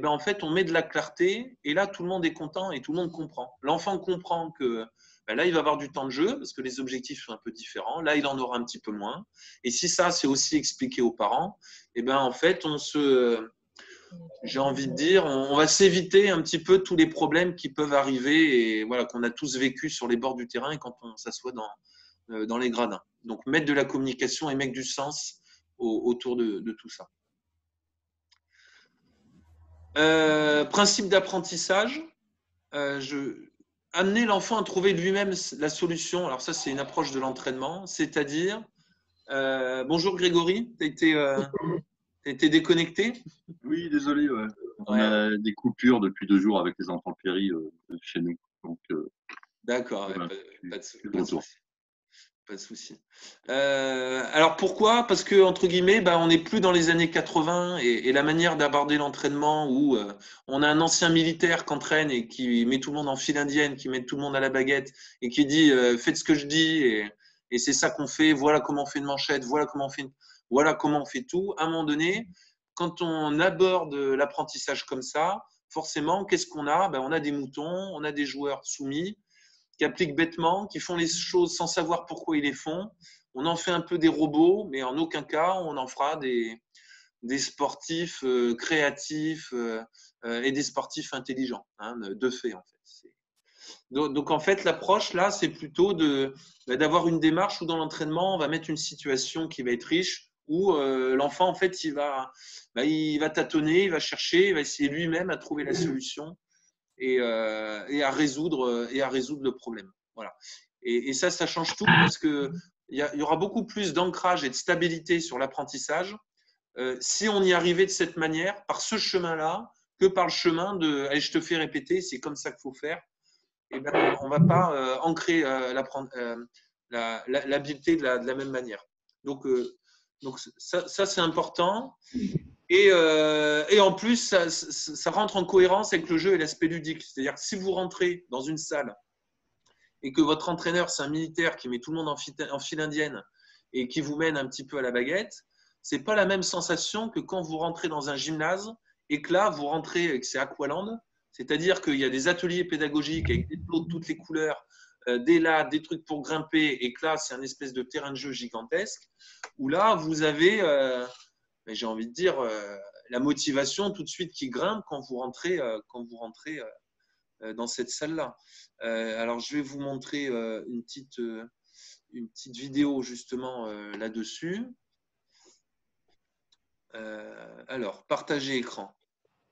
en fait, on met de la clarté et là, tout le monde est content et tout le monde comprend. L'enfant comprend que là, il va avoir du temps de jeu parce que les objectifs sont un peu différents. Là, il en aura un petit peu moins. Et si ça, c'est aussi expliqué aux parents, en fait, j'ai envie de dire, on va s'éviter un petit peu tous les problèmes qui peuvent arriver et voilà, qu'on a tous vécu sur les bords du terrain et quand on s'assoit dans les gradins. Donc, mettre de la communication et mettre du sens autour de tout ça. Principe d'apprentissage, amener l'enfant à trouver lui-même la solution. Alors ça, c'est une approche de l'entraînement, c'est-à-dire… bonjour Grégory, tu as été… T'es déconnecté? Oui, désolé, ouais. On Ouais, a des coupures depuis 2 jours avec les intempéries chez nous. Donc, d'accord, ouais, voilà, je suis de pas de retour. souci. Pas de souci. Alors pourquoi? Parce que entre guillemets, bah, on n'est plus dans les années 80 et la manière d'aborder l'entraînement où on a un ancien militaire qui entraîne et qui met tout le monde en file indienne, qui met tout le monde à la baguette et qui dit faites ce que je dis et c'est ça qu'on fait. Voilà comment on fait une manchette. Voilà comment on fait tout. À un moment donné, quand on aborde l'apprentissage comme ça, forcément, qu'est-ce qu'on a? Ben, on a des moutons, on a des joueurs soumis qui appliquent bêtement, qui font les choses sans savoir pourquoi ils les font. On en fait un peu des robots, mais en aucun cas on en fera des sportifs créatifs et des sportifs intelligents, hein, de fait en fait. Donc en fait l'approche là, c'est plutôt d'avoir une démarche où dans l'entraînement on va mettre une situation qui va être riche, où l'enfant en fait il va tâtonner, il va chercher, il va essayer lui-même à trouver la solution et à résoudre le problème. Voilà. Et ça change tout parce que il y aura beaucoup plus d'ancrage et de stabilité sur l'apprentissage si on y arrivait de cette manière, par ce chemin-là, que par le chemin de allez, je te fais répéter, c'est comme ça qu'il faut faire. Et ben, on ne va pas ancrer l'habileté de la même manière. Donc ça c'est important. Et en plus, ça rentre en cohérence avec le jeu et l'aspect ludique. C'est-à-dire que si vous rentrez dans une salle et que votre entraîneur, c'est un militaire qui met tout le monde en file indienne et qui vous mène un petit peu à la baguette, c'est pas la même sensation que quand vous rentrez dans un gymnase et que là, vous rentrez avec c'est Aqualand, c'est-à-dire qu'il y a des ateliers pédagogiques avec des plots de toutes les couleurs, des lattes, des trucs pour grimper, et que là, c'est un espèce de terrain de jeu gigantesque, où là, vous avez j'ai envie de dire, la motivation tout de suite qui grimpe quand vous rentrez dans cette salle-là. Alors, je vais vous montrer une petite vidéo justement là-dessus. Alors, partager écran.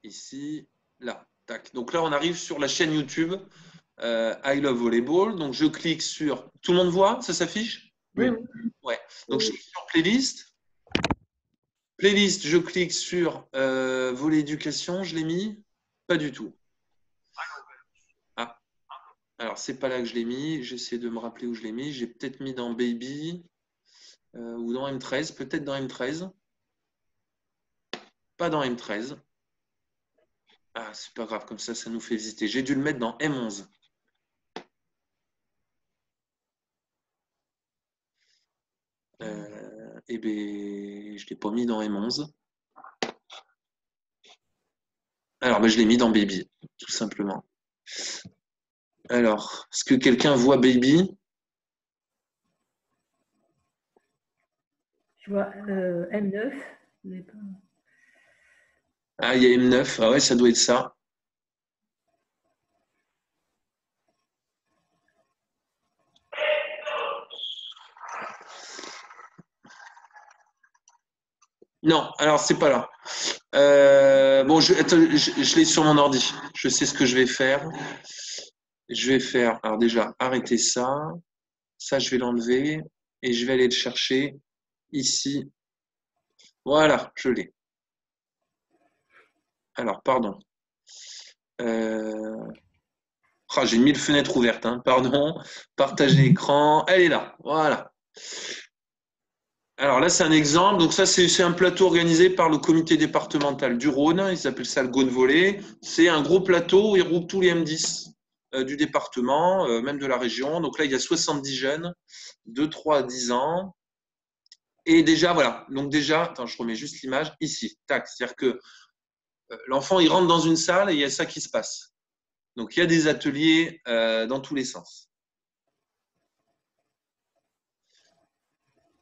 Ici, là. Tac. Donc là, on arrive sur la chaîne YouTube I Love Volleyball. Donc, je clique sur… Tout le monde voit? Ça s'affiche? Oui, Oui. oui. Ouais. Donc, je clique sur Playlist. Playlist, je clique sur volet éducation, je l'ai mis? Pas du tout. Ah, alors c'est pas là que je l'ai mis. J'essaie de me rappeler où je l'ai mis. J'ai peut-être mis dans Baby ou dans M13, peut-être dans M13. Pas dans M13. Ah, c'est pas grave, comme ça nous fait visiter. J'ai dû le mettre dans M11. Eh bien, je ne l'ai pas mis dans M11. Alors, ben, je l'ai mis dans Baby, tout simplement. Alors, est-ce que quelqu'un voit Baby? Je vois M9. Mais pas… Ah, il y a M9. Ah ouais, ça doit être ça. Non, alors c'est pas là. Bon, je l'ai sur mon ordi. Je sais ce que je vais faire. Je vais faire, alors déjà, arrêter ça. Ça, je vais l'enlever et je vais aller le chercher ici. Voilà, je l'ai. Alors, pardon. J'ai 1000 fenêtres ouvertes, hein, pardon. Partager écran. Elle est là. Voilà. Alors là, c'est un exemple. Donc ça, c'est un plateau organisé par le comité départemental du Rhône. Ils appellent ça le Gaune Volley. C'est un gros plateau où ils regroupent tous les M10 du département, même de la région. Donc là, il y a 70 jeunes de 3 à 10 ans. Et déjà, voilà. Donc déjà, attends, je remets juste l'image ici. Tac. C'est-à-dire que l'enfant, il rentre dans une salle et il y a ça qui se passe. Donc il y a des ateliers dans tous les sens.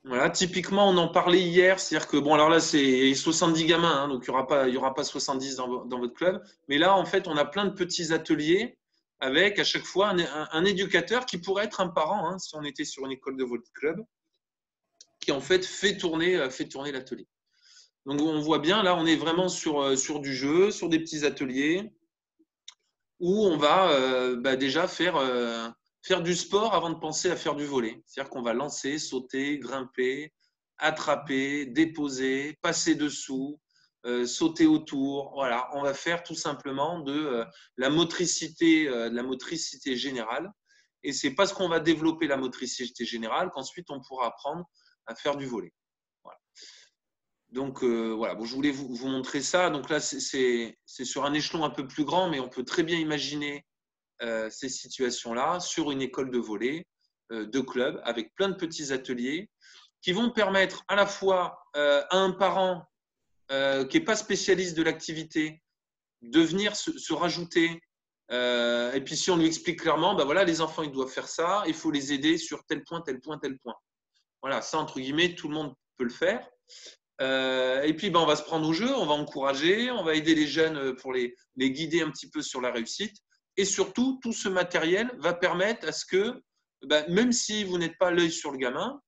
Voilà, typiquement, on en parlait hier, c'est-à-dire que, bon, alors là, c'est 70 gamins, hein, donc il y aura pas 70 dans votre club. Mais là, en fait, on a plein de petits ateliers avec à chaque fois un éducateur qui pourrait être un parent, hein, si on était sur une école de votre club, qui en fait fait tourner l'atelier. Donc, on voit bien, là, on est vraiment sur du jeu, sur des petits ateliers où on va déjà faire du sport avant de penser à faire du volley. C'est-à-dire qu'on va lancer, sauter, grimper, attraper, déposer, passer dessous, sauter autour. Voilà, on va faire tout simplement de la motricité générale. Et c'est parce qu'on va développer la motricité générale qu'ensuite on pourra apprendre à faire du volley. Voilà. Donc voilà, bon, je voulais vous montrer ça. Donc là, c'est sur un échelon un peu plus grand, mais on peut très bien imaginer ces situations-là sur une école de volley, de club, avec plein de petits ateliers qui vont permettre à la fois à un parent qui n'est pas spécialiste de l'activité de venir se rajouter. Et puis si on lui explique clairement, ben voilà, les enfants ils doivent faire ça, il faut les aider sur tel point, tel point, tel point. Voilà, ça entre guillemets, tout le monde peut le faire. Et puis ben, on va se prendre au jeu, on va encourager, on va aider les jeunes pour les guider un petit peu sur la réussite. Et surtout, tout ce matériel va permettre à ce que, ben, même si vous n'êtes pas l'œil sur le gamin,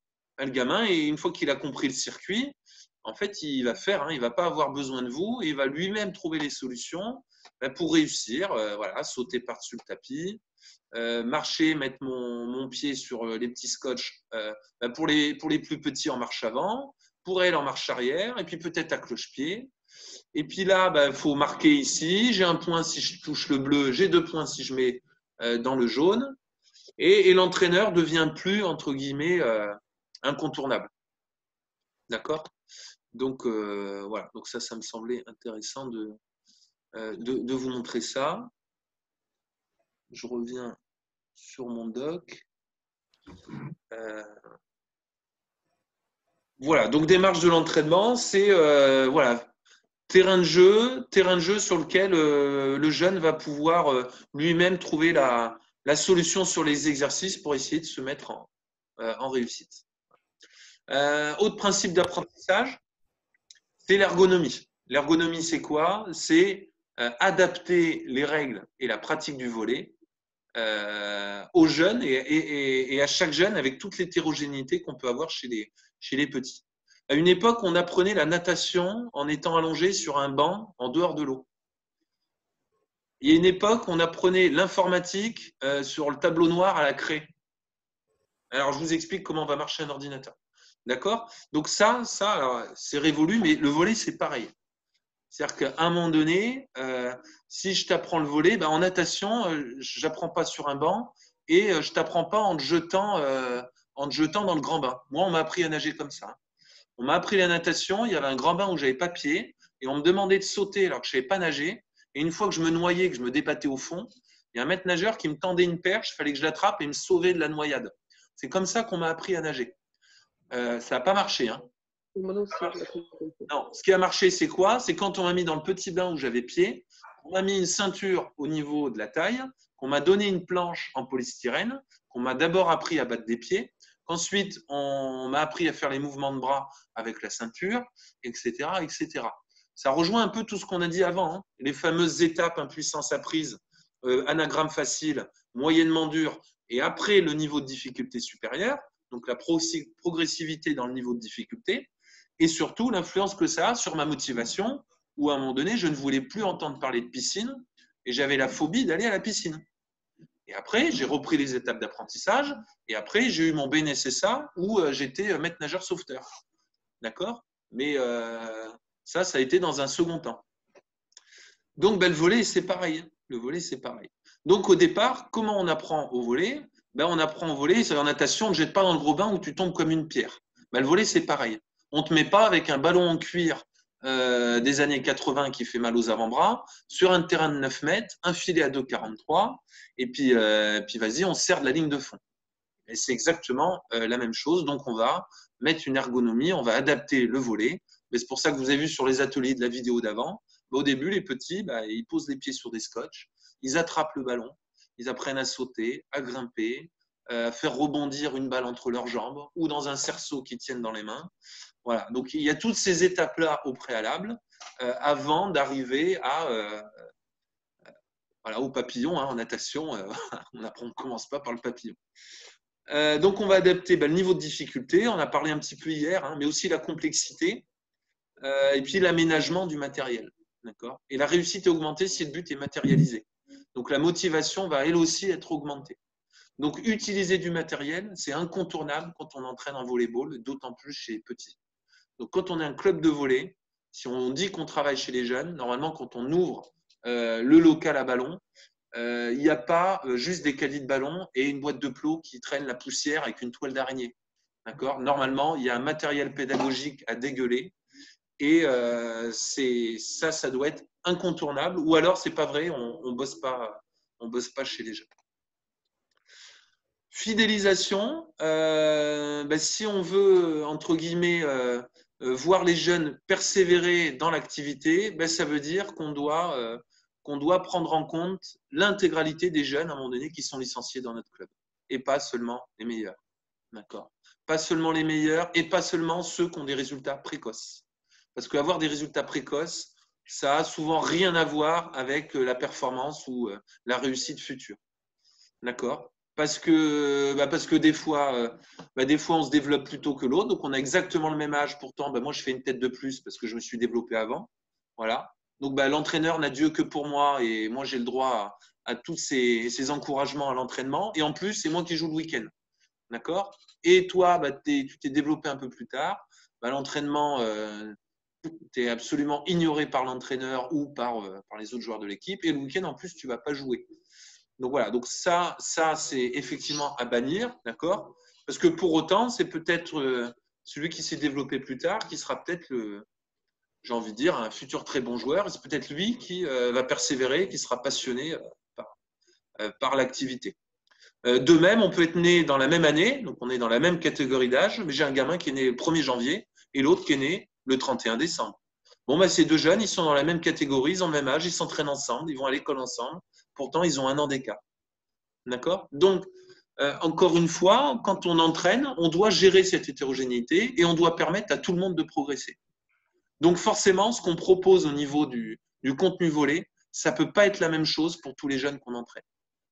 et une fois qu'il a compris le circuit, en fait, il va faire, il ne va pas avoir besoin de vous, et il va lui-même trouver les solutions pour réussir. Voilà, sauter par-dessus le tapis, marcher, mettre mon pied sur les petits scotch pour les plus petits en marche avant, pour elle en marche arrière, et puis peut-être à cloche-pied. Et puis là, il faut marquer ici. J'ai un point si je touche le bleu, j'ai 2 points si je mets dans le jaune. Et l'entraîneur devient plus, entre guillemets, incontournable. D'accord ? Donc, voilà. Donc ça me semblait intéressant de vous montrer ça. Je reviens sur mon doc. Voilà. Donc, démarche de l'entraînement, c'est voilà, terrain de jeu sur lequel le jeune va pouvoir lui-même trouver la solution sur les exercices pour essayer de se mettre en réussite. Autre principe d'apprentissage, c'est l'ergonomie. L'ergonomie, c'est quoi? C'est adapter les règles et la pratique du volley aux jeunes et à chaque jeune avec toute l'hétérogénéité qu'on peut avoir chez les petits. À une époque, on apprenait la natation en étant allongé sur un banc en dehors de l'eau. Il y a une époque, on apprenait l'informatique sur le tableau noir à la craie. Alors, je vous explique comment va marcher un ordinateur. D'accord? Donc ça c'est révolu, mais le volley, c'est pareil. C'est-à-dire qu'à un moment donné, si je t'apprends le volley, en natation, je n'apprends pas sur un banc et je ne t'apprends pas en te jetant dans le grand bain. Moi, on m'a appris à nager comme ça. On m'a appris la natation, il y avait un grand bain où je n'avais pas pied et on me demandait de sauter alors que je ne savais pas nager. Et une fois que je me noyais, que je me débattais au fond, il y a un maître nageur qui me tendait une perche, il fallait que je l'attrape et me sauver de la noyade. C'est comme ça qu'on m'a appris à nager. Ça n'a pas marché. Hein. Non, ce qui a marché, c'est quoi? C'est quand on m'a mis dans le petit bain où j'avais pied, on m'a mis une ceinture au niveau de la taille, qu'on m'a donné une planche en polystyrène, qu'on m'a d'abord appris à battre des pieds, qu'ensuite on m'a appris à faire les mouvements de bras avec la ceinture, etc., etc. Ça rejoint un peu tout ce qu'on a dit avant, hein. Les fameuses étapes impuissance apprise, anagramme facile, moyennement dur, et après le niveau de difficulté supérieur, donc la progressivité dans le niveau de difficulté, et surtout l'influence que ça a sur ma motivation, où à un moment donné, je ne voulais plus entendre parler de piscine, et j'avais la phobie d'aller à la piscine. Et après, j'ai repris les étapes d'apprentissage, et après, j'ai eu mon BNSSA, où j'étais maître nageur sauveteur. D'accord? Mais ça a été dans un second temps. Donc, le volley, c'est pareil. Le volley, c'est pareil. Donc, au départ, comment on apprend au volley? On apprend au volley, c'est en natation, on ne jette pas dans le gros bain où tu tombes comme une pierre. Le volley, c'est pareil. On ne te met pas avec un ballon en cuir des années 80 qui fait mal aux avant-bras, sur un terrain de 9 mètres, un filet à 2,43, et puis vas-y, on serre de la ligne de fond. Et c'est exactement la même chose. Donc, on va mettre une ergonomie, on va adapter le volley. Mais c'est pour ça que vous avez vu sur les ateliers de la vidéo d'avant, au début, les petits, ils posent les pieds sur des scotch, ils attrapent le ballon, ils apprennent à sauter, à grimper, à faire rebondir une balle entre leurs jambes ou dans un cerceau qu'ils tiennent dans les mains. Voilà. Donc, il y a toutes ces étapes-là au préalable avant d'arriver au papillon. En natation, on ne commence pas par le papillon. Donc, on va adapter le niveau de difficulté. On a parlé un petit peu hier, mais aussi la complexité et puis l'aménagement du matériel. D'accord ? Et la réussite est augmentée si le but est matérialisé. Donc, la motivation va elle aussi être augmentée. Donc, utiliser du matériel, c'est incontournable quand on entraîne en volleyball, d'autant plus chez les petits. Donc, quand on est un club de volley, si on dit qu'on travaille chez les jeunes, normalement, quand on ouvre le local à ballon, il n'y a pas juste des caddies de ballon et une boîte de plots qui traîne la poussière avec une toile d'araignée. D'accord ? Normalement, il y a un matériel pédagogique à dégueuler et ça doit être incontournable. Ou alors, c'est pas vrai, on bosse pas chez les jeunes. Fidélisation, si on veut, entre guillemets, voir les jeunes persévérer dans l'activité, ça veut dire qu'on doit prendre en compte l'intégralité des jeunes, à un moment donné, qui sont licenciés dans notre club. Et pas seulement les meilleurs. D'accord ? Pas seulement les meilleurs et pas seulement ceux qui ont des résultats précoces. Parce qu'avoir des résultats précoces, ça a souvent rien à voir avec la performance ou la réussite future. D'accord ? Parce que des fois, on se développe plus tôt que l'autre. Donc, on a exactement le même âge. Pourtant, moi, je fais une tête de plus parce que je me suis développé avant. Voilà. Donc, l'entraîneur n'a Dieu que pour moi et moi, j'ai le droit à tous ces encouragements à l'entraînement. Et en plus, c'est moi qui joue le week-end. D'accord ? Et toi, tu t'es développé un peu plus tard. L'entraînement, tu es absolument ignoré par l'entraîneur ou par les autres joueurs de l'équipe. Et le week-end, en plus, tu ne vas pas jouer. Donc voilà, donc ça c'est effectivement à bannir, d'accord ? Parce que pour autant, c'est peut-être celui qui s'est développé plus tard qui sera peut-être j'ai envie de dire, un futur très bon joueur. Et c'est peut-être lui qui va persévérer, qui sera passionné par l'activité. De même, on peut être né dans la même année, donc on est dans la même catégorie d'âge, mais j'ai un gamin qui est né le 1er janvier et l'autre qui est né le 31 décembre. Bon, ces deux jeunes, ils sont dans la même catégorie, ils ont le même âge, ils s'entraînent ensemble, ils vont à l'école ensemble. Pourtant, ils ont 1 an d'écart. D'accord ? Donc, encore une fois, quand on entraîne, on doit gérer cette hétérogénéité et on doit permettre à tout le monde de progresser. Donc, forcément, ce qu'on propose au niveau du contenu volley, ça ne peut pas être la même chose pour tous les jeunes qu'on entraîne.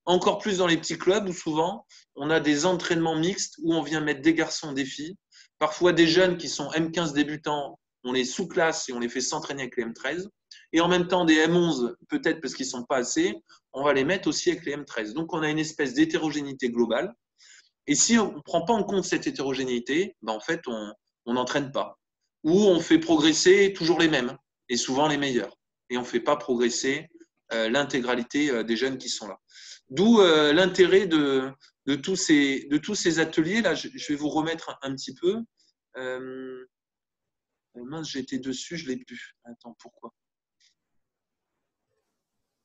Encore plus dans les petits clubs où souvent, on a des entraînements mixtes où on vient mettre des garçons, des filles. Parfois, des jeunes qui sont M15 débutants, on les sous-classe et on les fait s'entraîner avec les M13. Et en même temps, des M11, peut-être parce qu'ils ne sont pas assez, on va les mettre aussi avec les M13. Donc, on a une espèce d'hétérogénéité globale. Et si on ne prend pas en compte cette hétérogénéité, en fait, on n'entraîne pas. Ou on fait progresser toujours les mêmes, et souvent les meilleurs. Et on ne fait pas progresser l'intégralité des jeunes qui sont là. D'où l'intérêt de tous ces ateliers. Là, je vais vous remettre un petit peu. Mince, j'étais dessus, je ne l'ai plus. Attends, pourquoi ?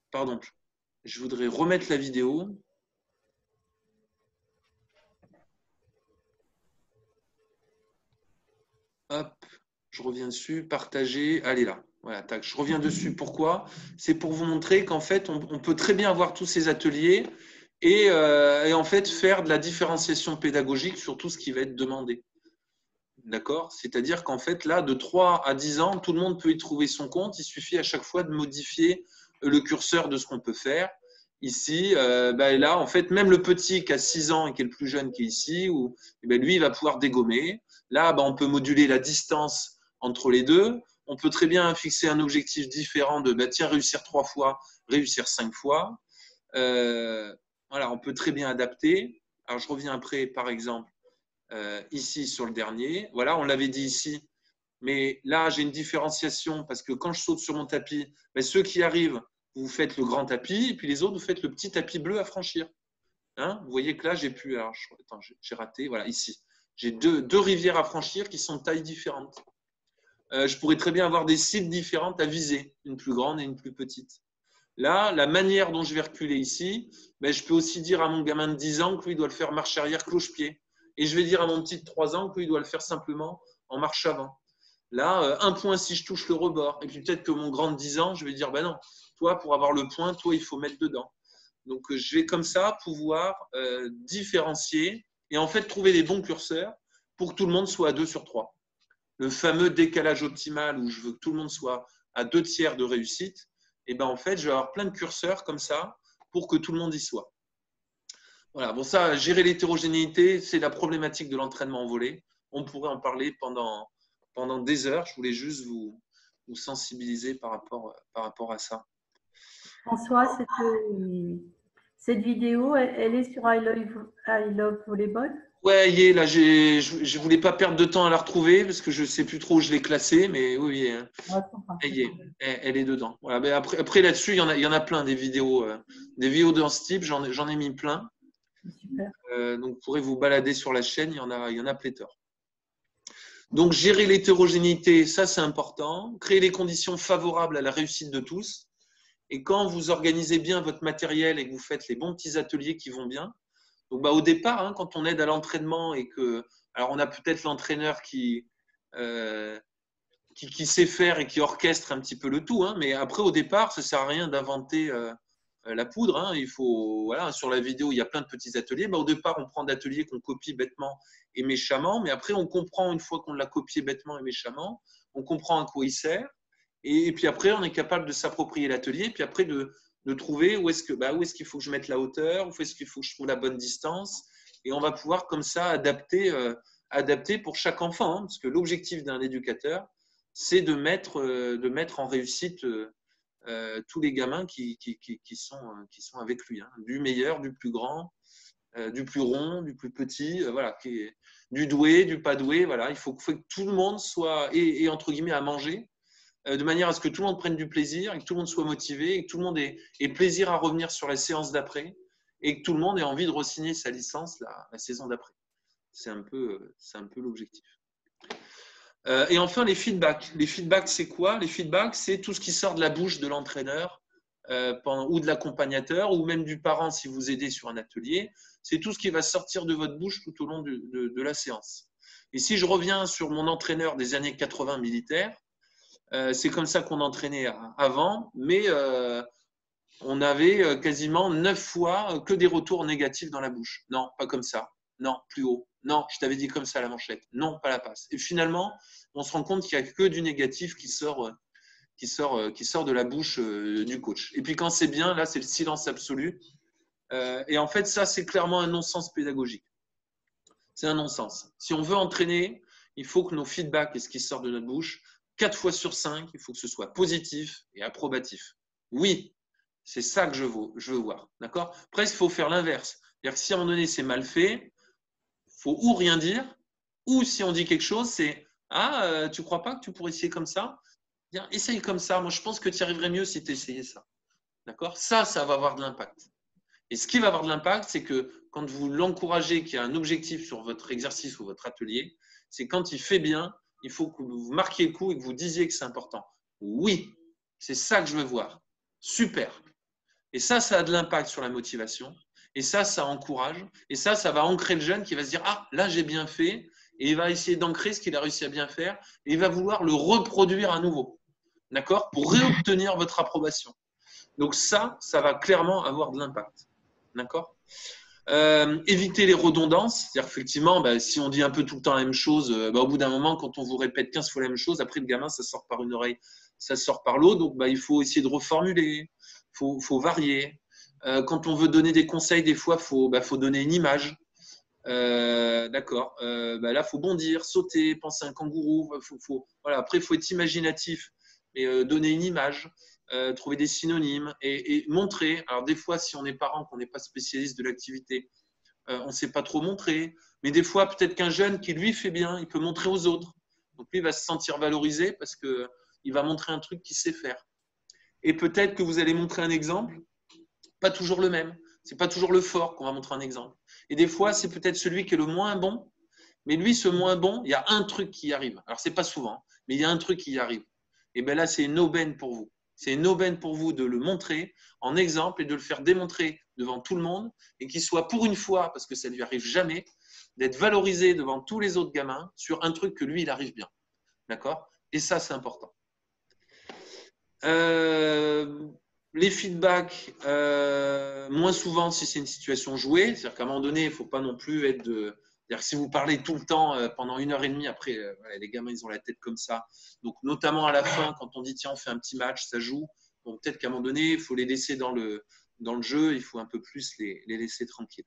Pardon. Je voudrais remettre la vidéo. Hop, je reviens dessus. Partager. Allez là. Voilà, tac, je reviens dessus. Pourquoi ? C'est pour vous montrer qu'en fait, on peut très bien avoir tous ces ateliers et en fait faire de la différenciation pédagogique sur tout ce qui va être demandé. D'accord ? C'est-à-dire qu'en fait, là, de 3 à 10 ans, tout le monde peut y trouver son compte. Il suffit à chaque fois de modifier le curseur de ce qu'on peut faire. Ici, là, en fait, même le petit qui a 6 ans et qui est le plus jeune qui est ici, lui, il va pouvoir dégommer. Là, on peut moduler la distance entre les deux. On peut très bien fixer un objectif différent de tiens, réussir 3 fois, réussir 5 fois. Voilà, on peut très bien adapter. Alors, je reviens après, par exemple, ici sur le dernier. Voilà, on l'avait dit ici. Mais là, j'ai une différenciation parce que quand je saute sur mon tapis, ceux qui arrivent, vous faites le grand tapis et puis les autres, vous faites le petit tapis bleu à franchir. Hein, vous voyez que là, j'ai pu. Alors, j'ai raté. Voilà, ici. J'ai deux rivières à franchir qui sont de tailles différentes. Je pourrais très bien avoir des cibles différentes à viser, une plus grande et une plus petite. Là, la manière dont je vais reculer ici, je peux aussi dire à mon gamin de 10 ans que lui doit le faire marche arrière, cloche-pied. Et je vais dire à mon petit de 3 ans que lui doit le faire simplement en marche avant. Là, un point si je touche le rebord. Et puis peut-être que mon grand de 10 ans, je vais dire, non, toi, pour avoir le point, toi, il faut mettre dedans. Donc, je vais comme ça pouvoir différencier et en fait trouver les bons curseurs pour que tout le monde soit à 2 sur 3. Le fameux décalage optimal où je veux que tout le monde soit à 2 tiers de réussite, et en fait, je vais avoir plein de curseurs comme ça pour que tout le monde y soit. Voilà, bon ça, gérer l'hétérogénéité, c'est la problématique de l'entraînement en volley. On pourrait en parler pendant des heures. Je voulais juste vous sensibiliser par rapport à ça. François, Cette vidéo, elle est sur I Love Volleyball? Ouais, y est, là, je voulais pas perdre de temps à la retrouver parce que je sais plus trop où je l'ai classée, mais oui, Ouais, elle y est, elle est dedans. Voilà, mais après là-dessus, il y en a plein des vidéos dans ce type, j'en ai mis plein. super. Donc, vous pourrez vous balader sur la chaîne, il y en a pléthore. Donc, gérer l'hétérogénéité, ça c'est important. Créer les conditions favorables à la réussite de tous. Et quand vous organisez bien votre matériel et que vous faites les bons petits ateliers qui vont bien, donc au départ, hein, quand on aide à l'entraînement et que, alors on a peut-être l'entraîneur qui sait faire et qui orchestre un petit peu le tout, hein, mais après au départ, ça ne sert à rien d'inventer la poudre. Hein. Il faut, voilà, sur la vidéo, il y a plein de petits ateliers. Au départ, on prend d'ateliers qu'on copie bêtement et méchamment, mais après, on comprend une fois qu'on l'a copié bêtement et méchamment, on comprend à quoi il sert. Et puis après, on est capable de s'approprier l'atelier, puis après de trouver où est-ce qu'il faut que je mette la hauteur, où est-ce qu'il faut que je trouve la bonne distance. Et on va pouvoir comme ça adapter pour chaque enfant, hein, parce que l'objectif d'un éducateur, c'est de mettre en réussite tous les gamins qui sont avec lui, hein, du meilleur, du plus grand, du plus rond, du plus petit, voilà, du doué, du pas doué. Voilà, il faut que tout le monde soit et entre guillemets à manger, de manière à ce que tout le monde prenne du plaisir, et que tout le monde soit motivé, et que tout le monde ait plaisir à revenir sur la séance d'après, et que tout le monde ait envie de re-signer sa licence la saison d'après. C'est un peu l'objectif. Et enfin, les feedbacks. Les feedbacks, c'est quoi? Les feedbacks, c'est tout ce qui sort de la bouche de l'entraîneur ou de l'accompagnateur, ou même du parent si vous aidez sur un atelier. C'est tout ce qui va sortir de votre bouche tout au long de la séance. Et si je reviens sur mon entraîneur des années 80 militaires, c'est comme ça qu'on entraînait avant, mais on avait quasiment 9 fois que des retours négatifs dans la bouche. Non, pas comme ça. Non, plus haut. Non, je t'avais dit comme ça la manchette. Non, pas la passe. Et finalement, on se rend compte qu'il n'y a que du négatif qui sort de la bouche du coach. Et puis quand c'est bien, là, c'est le silence absolu. Et en fait, ça, c'est clairement un non-sens pédagogique. C'est un non-sens. Si on veut entraîner, il faut que nos feedbacks et ce qui sort de notre bouche, 4 fois sur 5, il faut que ce soit positif et approbatif. Oui, c'est ça que je veux voir. D'accord ? Presque, il faut faire l'inverse. C'est-à-dire que si à un moment donné, c'est mal fait, il faut ou rien dire, ou si on dit quelque chose, c'est « Ah, tu ne crois pas que tu pourrais essayer comme ça ? Bien, essaye comme ça. Moi, je pense que tu y arriverais mieux si tu essayais ça. » D'accord ? Ça va avoir de l'impact. Et ce qui va avoir de l'impact, c'est que quand vous l'encouragez, qu'il y a un objectif sur votre exercice ou votre atelier, c'est quand il fait bien, il faut que vous marquiez le coup et que vous disiez que c'est important. Oui, c'est ça que je veux voir. Super. Et ça a de l'impact sur la motivation. Et ça encourage. Et ça va ancrer le jeune qui va se dire « Ah, là, j'ai bien fait. » Et il va essayer d'ancrer ce qu'il a réussi à bien faire. Et il va vouloir le reproduire à nouveau. D'accord ? Pour réobtenir votre approbation. Donc ça va clairement avoir de l'impact. D'accord ? Éviter les redondances. C'est-à-dire effectivement, si on dit un peu tout le temps la même chose, au bout d'un moment, quand on vous répète 15 fois la même chose, après le gamin, ça sort par une oreille, ça sort par l'autre. Donc il faut essayer de reformuler, faut varier. Quand on veut donner des conseils, des fois, faut donner une image. D'accord. Là, il faut bondir, sauter, penser à un kangourou. Voilà. Après, il faut être imaginatif et donner une image. Trouver des synonymes et montrer. Alors des fois, si on est parent, qu'on n'est pas spécialiste de l'activité, on ne sait pas trop montrer. Mais des fois, peut-être qu'un jeune qui lui fait bien, il peut montrer aux autres. Donc lui, il va se sentir valorisé parce qu'il va montrer un truc qu'il sait faire. Et peut-être que vous allez montrer un exemple, pas toujours le même. C'est pas toujours le fort qu'on va montrer un exemple. Et des fois, c'est peut-être celui qui est le moins bon. Mais lui, ce moins bon, il y a un truc qui y arrive. Alors, c'est pas souvent, mais il y a un truc qui y arrive. Et bien là, c'est une aubaine pour vous. C'est une aubaine pour vous de le montrer en exemple et de le faire démontrer devant tout le monde et qu'il soit pour une fois, parce que ça ne lui arrive jamais, d'être valorisé devant tous les autres gamins sur un truc que lui, il arrive bien. D'accord ? Et ça, c'est important. Les feedbacks, moins souvent si c'est une situation jouée. C'est-à-dire qu'à un moment donné, il ne faut pas non plus être de… C'est-à-dire que si vous parlez tout le temps pendant 1h30, après, les gamins, ils ont la tête comme ça. Donc, notamment à la fin, quand on dit, tiens, on fait un petit match, ça joue. Bon, peut-être qu'à un moment donné, il faut les laisser dans le jeu. Il faut un peu plus les laisser tranquilles.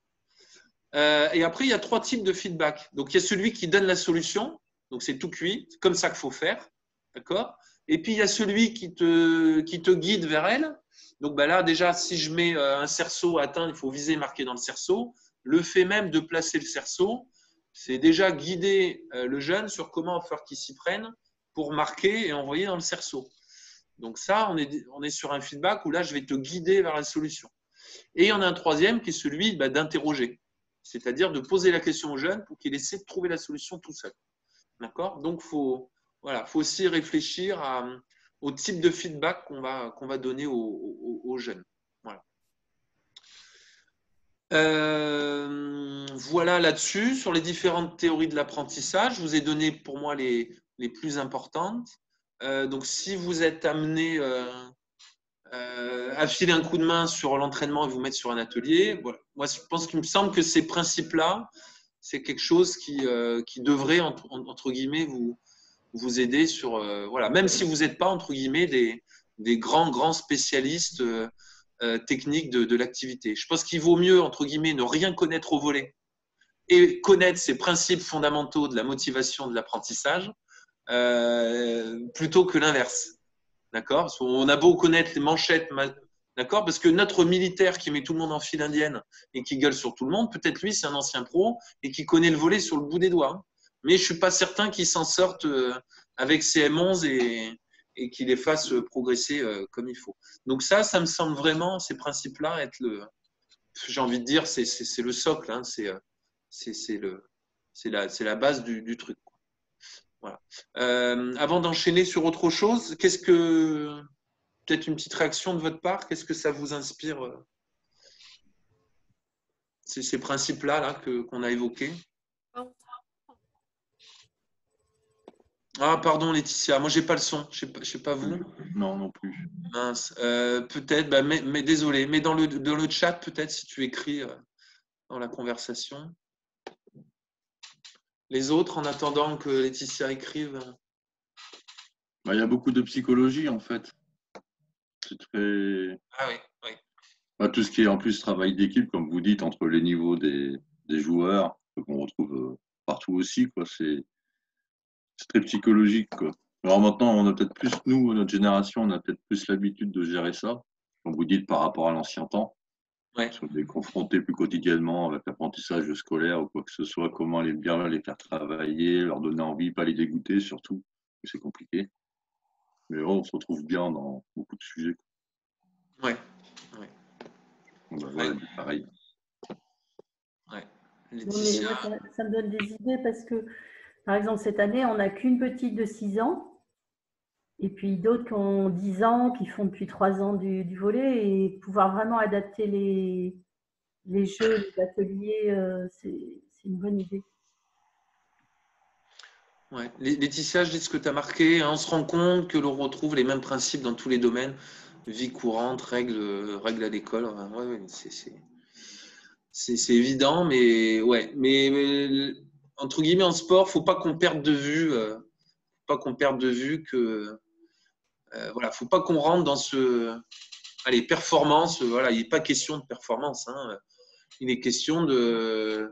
Et après, il y a 3 types de feedback. Donc, il y a celui qui donne la solution. Donc, c'est tout cuit. C'est comme ça qu'il faut faire. D'accord ? Et puis, il y a celui qui te guide vers elle. Donc bah là, déjà, si je mets un cerceau à atteindre, il faut viser marquer dans le cerceau. Le fait même de placer le cerceau, c'est déjà guider le jeune sur comment faire qu'il s'y prenne pour marquer et envoyer dans le cerceau. Donc ça, on est sur un feedback où là, je vais te guider vers la solution. Et il y en a un troisième qui est celui d'interroger, c'est-à-dire de poser la question au jeune pour qu'il essaie de trouver la solution tout seul. D'accord ? Donc, faut aussi réfléchir au type de feedback qu'on va donner aux jeunes. Voilà. Voilà là-dessus, sur les différentes théories de l'apprentissage. Je vous ai donné pour moi les plus importantes. Donc, si vous êtes amené à filer un coup de main sur l'entraînement et vous mettre sur un atelier, voilà. Moi, je pense qu'il me semble que ces principes-là, c'est quelque chose qui devrait, entre guillemets, vous aider sur… voilà. Même si vous n'êtes pas, entre guillemets, des grands spécialistes techniques de l'activité. Je pense qu'il vaut mieux, entre guillemets, ne rien connaître au volet et connaître ces principes fondamentaux de la motivation de l'apprentissage plutôt que l'inverse. D'accord ? On a beau connaître les manchettes, d'accord ? Parce que notre militaire qui met tout le monde en file indienne et qui gueule sur tout le monde, peut-être lui, c'est un ancien pro et qui connaît le volet sur le bout des doigts. Mais je ne suis pas certain qu'il s'en sorte avec ses M11 et qu'il les fasse progresser comme il faut. Donc ça me semble vraiment, ces principes-là, être j'ai envie de dire, c'est le socle, hein, c'est la base du truc. Voilà. Avant d'enchaîner sur autre chose, peut-être une petite réaction de votre part, qu'est-ce que ça vous inspire, ces principes-là qu'on a évoqués? Ah, pardon Laetitia, moi j'ai pas le son, je sais pas vous. Non, non plus. Mince. Peut-être, mais désolé, mais dans le chat, peut-être si tu écris dans la conversation. Les autres, en attendant que Laetitia écrive. Il y a beaucoup de psychologie en fait. C'est très… Ah oui. Tout ce qui est en plus travail d'équipe, comme vous dites, entre les niveaux des joueurs, qu'on retrouve partout aussi, quoi. C'est très psychologique, quoi. Alors maintenant, on a peut-être plus, nous, notre génération, on a peut-être plus l'habitude de gérer ça, comme vous dites, par rapport à l'ancien temps. Ouais. Sur des confrontés plus quotidiennement avec l'apprentissage scolaire ou quoi que ce soit, comment bien les faire travailler, leur donner envie, pas les dégoûter surtout, c'est compliqué. Mais on se retrouve bien dans beaucoup de sujets. Ouais. Voilà, pareil. Ouais. Laetitia. Ça me donne des idées parce que, par exemple, cette année, on n'a qu'une petite de 6 ans. Et puis d'autres qui ont 10 ans, qui font depuis 3 ans du volley, et pouvoir vraiment adapter les jeux, les ateliers, c'est une bonne idée. Ouais. Laetitia, je dis ce que tu as marqué, hein, on se rend compte que l'on retrouve les mêmes principes dans tous les domaines, vie courante, règles à l'école. Ouais, c'est évident, mais ouais. Mais entre guillemets, en sport, faut pas qu'on perde de vue, que voilà, faut pas qu'on rentre dans performance. Voilà, il n'est pas question de performance. Hein. Il est question de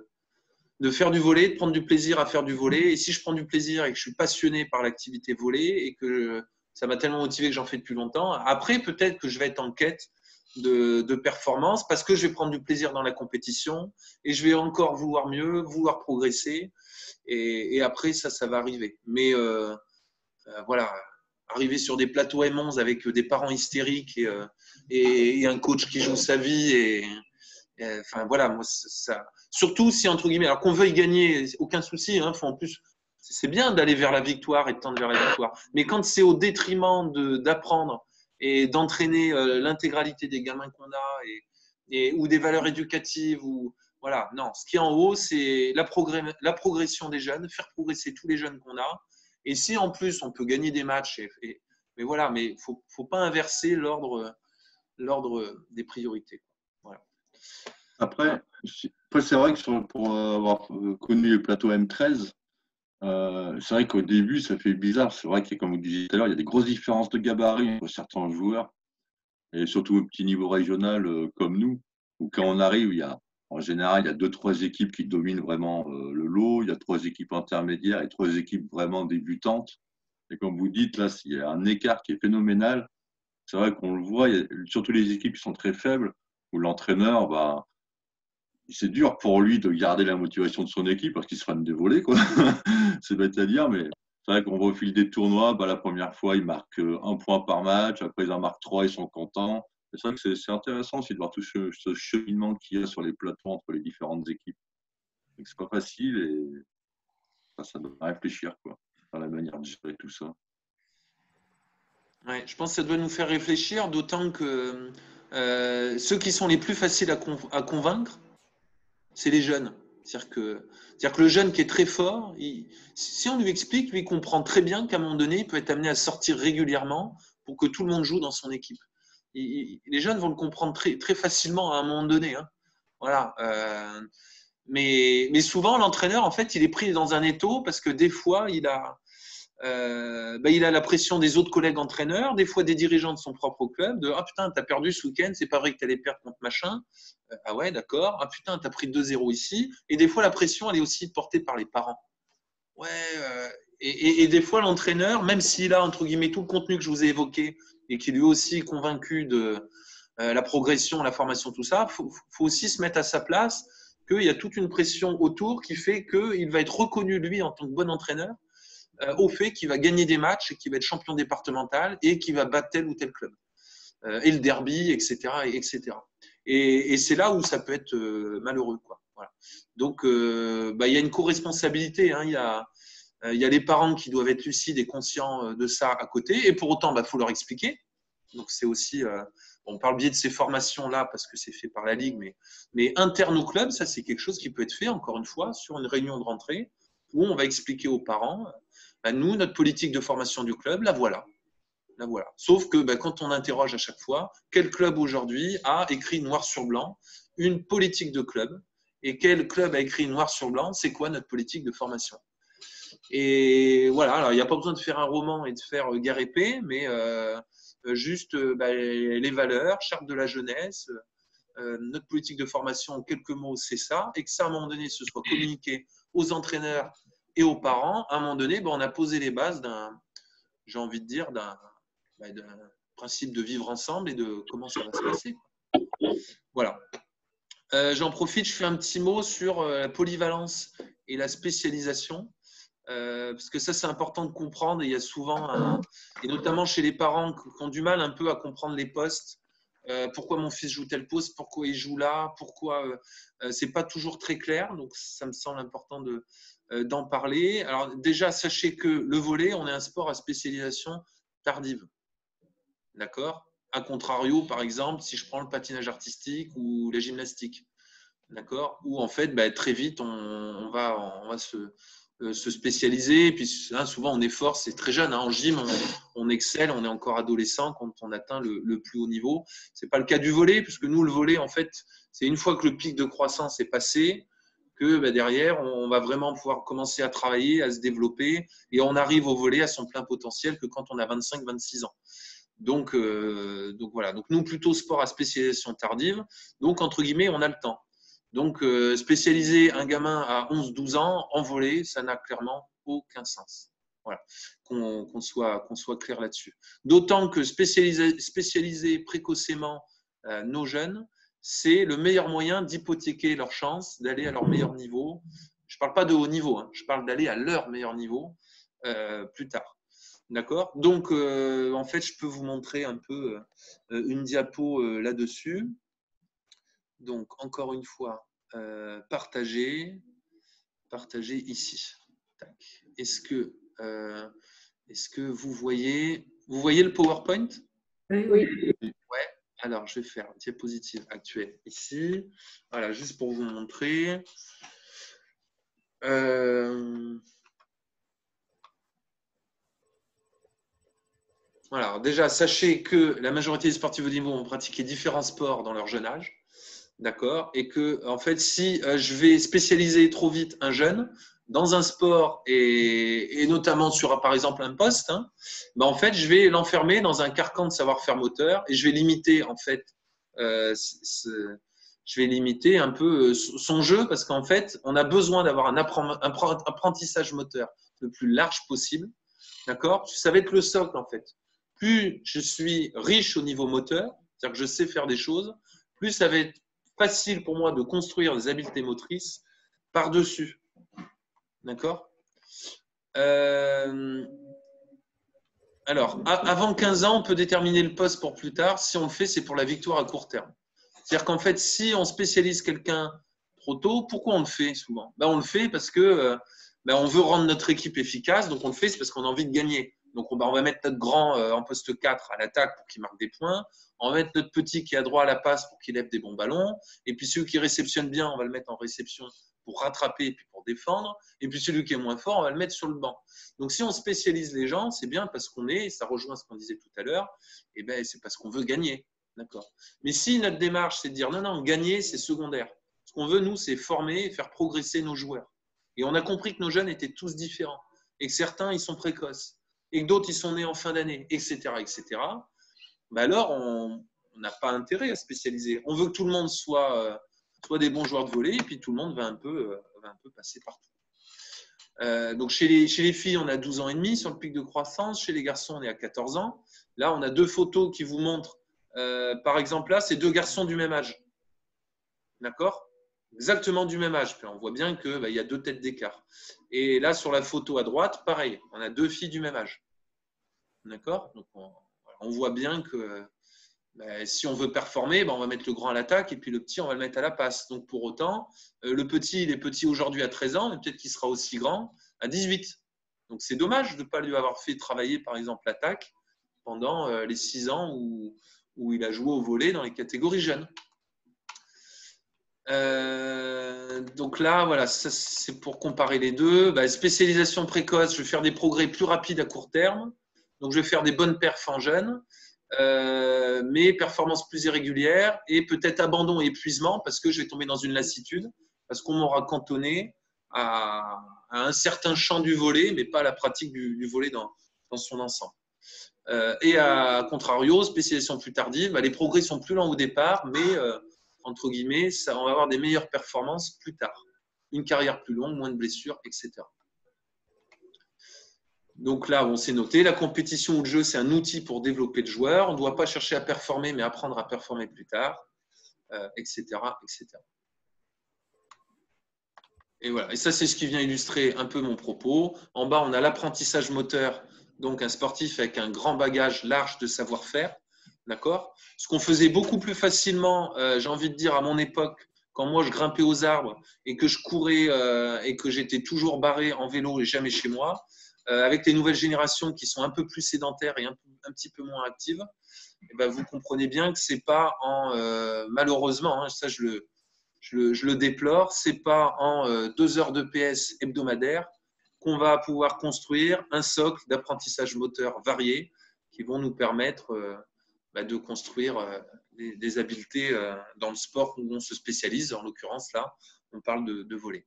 faire du volley, de prendre du plaisir à faire du volley. Et si je prends du plaisir et que je suis passionné par l'activité volley et que ça m'a tellement motivé que j'en fais depuis longtemps, après peut-être que je vais être en quête de performance parce que je vais prendre du plaisir dans la compétition et je vais encore vouloir mieux, vouloir progresser. Et après, ça va arriver. Mais voilà, arriver sur des plateaux M11 avec des parents hystériques et un coach qui joue sa vie enfin voilà, moi ça. Surtout si entre guillemets, alors qu'on veuille gagner, aucun souci. Hein, faut en plus, c'est bien d'aller vers la victoire et de tendre vers la victoire. Mais quand c'est au détriment d'apprendre et d'entraîner l'intégralité des gamins qu'on a ou des valeurs éducatives ou voilà, non. Ce qui est en haut, c'est la progression des jeunes, faire progresser tous les jeunes qu'on a. Et si en plus on peut gagner des matchs, mais voilà, mais faut pas inverser l'ordre des priorités. Voilà. Après, c'est vrai que pour avoir connu le plateau M13, c'est vrai qu'au début, ça fait bizarre. C'est vrai que, comme vous disiez tout à l'heure, il y a des grosses différences de gabarit entre certains joueurs, et surtout au petit niveau régional comme nous, où quand on arrive, en général, il y a 2-3 équipes qui dominent vraiment le lot, il y a 3 équipes intermédiaires et 3 équipes vraiment débutantes. Et comme vous dites, là, il y a un écart qui est phénoménal. c'est vrai qu'on le voit, il y a surtout les équipes qui sont très faibles, où l'entraîneur, bah, c'est dur pour lui de garder la motivation de son équipe parce qu'il se fan dévoiler, quoi. C'est bête à dire, mais c'est vrai qu'on voit au fil des tournois, bah, la première fois, ils marquent 1 point par match, après ils en marquent 3, ils sont contents. C'est vrai que c'est intéressant aussi de voir tout ce cheminement qu'il y a sur les plateaux entre les différentes équipes. Donc, c'est pas facile et ça doit réfléchir, quoi, à la manière de gérer tout ça. Ouais, je pense que ça doit nous faire réfléchir, d'autant que ceux qui sont les plus faciles à convaincre, c'est les jeunes. C'est-à-dire que le jeune qui est très fort, si on lui explique, lui comprend très bien qu'à un moment donné, il peut être amené à sortir régulièrement pour que tout le monde joue dans son équipe. Les jeunes vont le comprendre très, très facilement à un moment donné. Hein. Voilà. Mais souvent, l'entraîneur, en fait, il est pris dans un étau parce que des fois, il a la pression des autres collègues entraîneurs, des fois des dirigeants de son propre club, de « Ah putain, t'as perdu ce week-end, c'est pas vrai que t'allais perdre contre machin. Ah ouais, d'accord. Ah putain, t'as pris 2-0 ici. » Et des fois, la pression, elle est aussi portée par les parents. Ouais, et des fois, l'entraîneur, même s'il a, entre guillemets, tout le contenu que je vous ai évoqué et qui lui aussi convaincu de la progression, la formation, tout ça, faut aussi se mettre à sa place qu'il y a toute une pression autour qui fait qu'il va être reconnu, lui, en tant que bon entraîneur, au fait qu'il va gagner des matchs et qu'il va être champion départemental et qu'il va battre tel ou tel club. Et le derby, etc. etc. Et c'est là où ça peut être malheureux, quoi. Voilà. Donc, il y a une co-responsabilité. Hein. Il y a les parents qui doivent être lucides et conscients de ça à côté. Et pour autant, faut leur expliquer. Donc, c'est aussi… on parle bien de ces formations-là parce que c'est fait par la Ligue, mais interne au club, ça, c'est quelque chose qui peut être fait, encore une fois, sur une réunion de rentrée où on va expliquer aux parents nous, notre politique de formation du club, la voilà. La voilà. Sauf que quand on interroge à chaque fois, quel club aujourd'hui a écrit noir sur blanc une politique de club et quel club a écrit noir sur blanc, c'est quoi notre politique de formation? Et voilà, alors il n'y a pas besoin de faire un roman et de faire guerre épée, mais juste les valeurs, charte de la jeunesse, notre politique de formation, en quelques mots, c'est ça, et que ça, à un moment donné, ce soit communiqué aux entraîneurs et aux parents. À un moment donné, on a posé les bases j'ai envie de dire, d'un principe de vivre ensemble et de comment ça va se passer. Voilà. J'en profite, je fais un petit mot sur la polyvalence et la spécialisation. Parce que ça, c'est important de comprendre. Et il y a souvent, et notamment chez les parents qui ont du mal un peu à comprendre les postes. Pourquoi mon fils joue tel poste, pourquoi il joue là, pourquoi c'est pas toujours très clair. Donc, ça me semble important d'en parler. Alors, déjà, sachez que le volley, on est un sport à spécialisation tardive. D'accord? A contrario, par exemple, si je prends le patinage artistique ou la gymnastique. D'accord? Où en fait, très vite, on va se spécialiser. Et puis souvent, on est fort, c'est très jeune. Hein. En gym, on excelle, on est encore adolescent quand on atteint le plus haut niveau. Ce n'est pas le cas du volley, puisque nous, le volley, en fait, c'est une fois que le pic de croissance est passé, que derrière, on va vraiment pouvoir commencer à travailler, à se développer. Et on arrive au volley à son plein potentiel que quand on a 25-26 ans. Donc voilà. Donc nous, plutôt sport à spécialisation tardive. Donc, entre guillemets, on a le temps. Donc, spécialiser un gamin à 11-12 ans en volley, ça n'a clairement aucun sens. Voilà, qu'on soit clair là-dessus. D'autant que spécialiser précocement nos jeunes, c'est le meilleur moyen d'hypothéquer leur chance d'aller à leur meilleur niveau. Je ne parle pas de haut niveau, hein, je parle d'aller à leur meilleur niveau plus tard. D'accord? Donc, en fait, je peux vous montrer un peu une diapo là-dessus. Donc, encore une fois, partager ici. Est-ce que vous voyez le PowerPoint? Oui. Ouais. Alors, je vais faire diapositive actuelle ici. Voilà, juste pour vous montrer. Voilà. Alors déjà, sachez que la majorité des sportifs de niveau ont pratiqué différents sports dans leur jeune âge. D'accord? Et que, en fait, si je vais spécialiser trop vite un jeune dans un sport et notamment sur, par exemple, un poste, hein, en fait, je vais l'enfermer dans un carcan de savoir-faire moteur et je vais limiter, en fait, je vais limiter un peu son jeu parce qu'en fait, on a besoin d'avoir un apprentissage moteur le plus large possible. D'accord? Ça va être le socle, en fait. plus je suis riche au niveau moteur, c'est-à-dire que je sais faire des choses, plus ça va être facile pour moi de construire des habiletés motrices par-dessus. D'accord? Alors, avant 15 ans, on peut déterminer le poste pour plus tard. Si on le fait, c'est pour la victoire à court terme. C'est-à-dire qu'en fait, si on spécialise quelqu'un trop tôt, pourquoi on le fait souvent? On le fait parce que on veut rendre notre équipe efficace. Donc, on le fait, c'est parce qu'on a envie de gagner. Donc, on va mettre notre grand en poste 4 à l'attaque pour qu'il marque des points. On va mettre notre petit qui est à droit à la passe pour qu'il lève des bons ballons. Et puis, celui qui réceptionne bien, on va le mettre en réception pour rattraper et puis pour défendre. Et puis, celui qui est moins fort, on va le mettre sur le banc. Donc, si on spécialise les gens, c'est bien parce qu'on est, ça rejoint ce qu'on disait tout à l'heure, c'est parce qu'on veut gagner. D'accord. Mais si notre démarche, c'est de dire non, gagner, c'est secondaire. Ce qu'on veut, nous, c'est former et faire progresser nos joueurs. Et on a compris que nos jeunes étaient tous différents et que certains, ils sont précoces et que d'autres, ils sont nés en fin d'année, etc., etc. Alors, on n'a pas intérêt à spécialiser. On veut que tout le monde soit des bons joueurs de volley et puis tout le monde va un peu passer partout. Donc, chez les filles, on a 12 ans et demi sur le pic de croissance. Chez les garçons, on est à 14 ans. Là, on a 2 photos qui vous montrent, par exemple, là, c'est 2 garçons du même âge. D'accord? Exactement du même âge. Puis on voit bien qu'il y a 2 têtes d'écart. Et là, sur la photo à droite, pareil, on a 2 filles du même âge. D'accord? Donc, on voit bien que si on veut performer, on va mettre le grand à l'attaque et puis le petit, on va le mettre à la passe. Donc, pour autant, le petit, il est petit aujourd'hui à 13 ans, mais peut-être qu'il sera aussi grand à 18. Donc, c'est dommage de ne pas lui avoir fait travailler, par exemple, l'attaque pendant les 6 ans où il a joué au volley dans les catégories jeunes. Donc là, voilà, ça, c'est pour comparer les deux. Spécialisation précoce, je vais faire des progrès plus rapides à court terme. Donc, je vais faire des bonnes perfs en jeunes, mais performances plus irrégulières et peut-être abandon et épuisement parce que je vais tomber dans une lassitude, parce qu'on m'aura cantonné à un certain champ du volley, mais pas à la pratique du volley dans son ensemble. Et à contrario, spécialisation plus tardive, les progrès sont plus lents au départ, mais entre guillemets, on va avoir des meilleures performances plus tard. Une carrière plus longue, moins de blessures, etc. Donc là, on s'est noté, la compétition ou le jeu, c'est un outil pour développer le joueur. On ne doit pas chercher à performer, mais apprendre à performer plus tard, etc., etc. Et voilà. Et ça, c'est ce qui vient illustrer un peu mon propos. En bas, on a l'apprentissage moteur, donc un sportif avec un grand bagage large de savoir-faire. D'accord? Ce qu'on faisait beaucoup plus facilement, j'ai envie de dire, à mon époque, quand moi je grimpais aux arbres et que je courais et que j'étais toujours barré en vélo et jamais chez moi, avec les nouvelles générations qui sont un peu plus sédentaires et un petit peu moins actives, vous comprenez bien que c'est pas malheureusement, ça je le déplore, c'est pas en 2 heures de PS hebdomadaires qu'on va pouvoir construire un socle d'apprentissage moteur varié qui vont nous permettre de construire des habiletés dans le sport où on se spécialise. En l'occurrence, là, on parle de volley.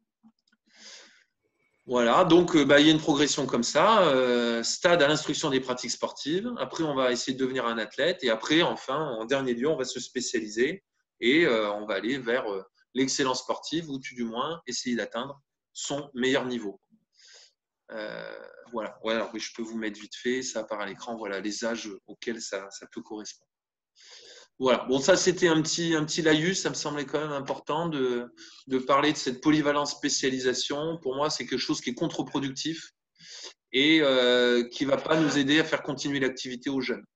Voilà, donc il y a une progression comme ça, stade à l'instruction des pratiques sportives. Après, on va essayer de devenir un athlète. Et après, enfin, en dernier lieu, on va se spécialiser et on va aller vers l'excellence sportive ou tout du moins essayer d'atteindre son meilleur niveau. Voilà, oui, je peux vous mettre vite fait, ça apparaît à l'écran, voilà les âges auxquels ça peut correspondre. Voilà, bon, ça c'était un petit laïus, ça me semblait quand même important de parler de cette polyvalence spécialisation. Pour moi, c'est quelque chose qui est contre-productif et qui ne va pas nous aider à faire continuer l'activité aux jeunes.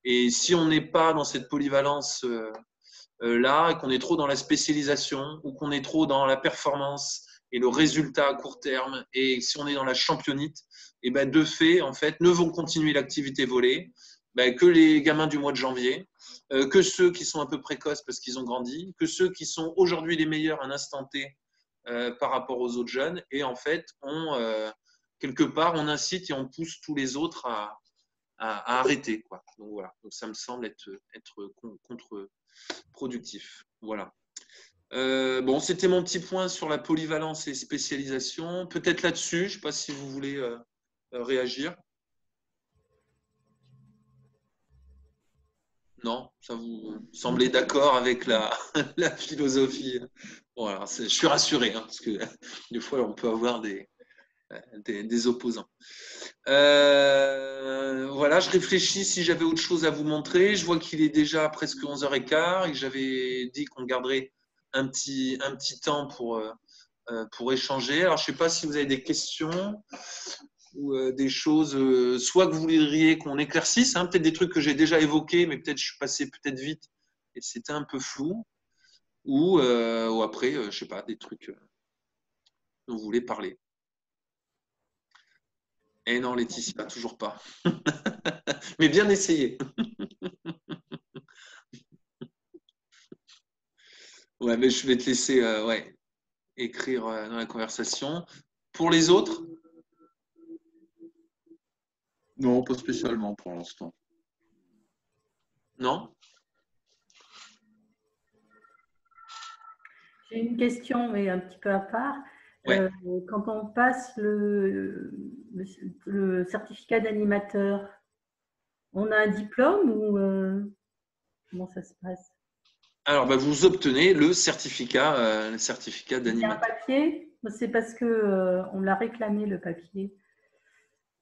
Et si on n'est pas dans cette polyvalence là, et qu'on est trop dans la spécialisation ou qu'on est trop dans la performance et le résultat à court terme, et si on est dans la championnite, et de fait, en fait, ne vont continuer l'activité volley que les gamins du mois de janvier, que ceux qui sont un peu précoces parce qu'ils ont grandi, que ceux qui sont aujourd'hui les meilleurs à un instant T par rapport aux autres jeunes. Et en fait, quelque part, on incite et on pousse tous les autres à arrêter, quoi. Donc voilà, donc ça me semble être contre-productif. Voilà. Bon, c'était mon petit point sur la polyvalence et spécialisation. Peut-être là-dessus, je ne sais pas si vous voulez réagir. Non, ça vous semblez d'accord avec la philosophie. Bon, alors, je suis rassuré, parce que des fois, on peut avoir des des opposants. Voilà, je réfléchis si j'avais autre chose à vous montrer. Je vois qu'il est déjà presque 11h15 et que j'avais dit qu'on garderait un petit temps pour échanger. Alors, je ne sais pas si vous avez des questions ou des choses, soit que vous voudriez qu'on éclaircisse, hein, peut-être des trucs que j'ai déjà évoqués, mais peut-être je suis passé peut-être vite et c'était un peu flou, ou après, je ne sais pas, des trucs dont vous voulez parler. Eh non, Laetitia, toujours pas. Mais bien essayé. Ouais, mais je vais te laisser écrire dans la conversation. Pour les autres, Non, pas spécialement pour l'instant. non? J'ai une question, mais un petit peu à part. Ouais. Quand on passe le certificat d'animateur, on a un diplôme ou comment ça se passe? Alors, vous obtenez le certificat Il y a un d'animateur. papier? C'est parce que on l'a réclamé, le papier.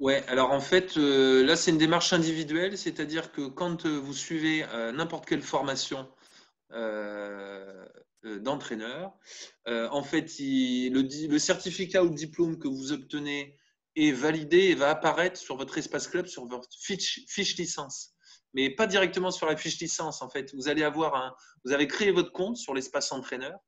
Ouais, alors en fait, là, c'est une démarche individuelle, c'est-à-dire que quand vous suivez n'importe quelle formation d'entraîneur, en fait, le certificat ou le diplôme que vous obtenez est validé et va apparaître sur votre espace club, sur votre fiche licence. Mais pas directement sur la fiche licence, en fait. Vous avez créé votre compte sur l'espace entraîneur.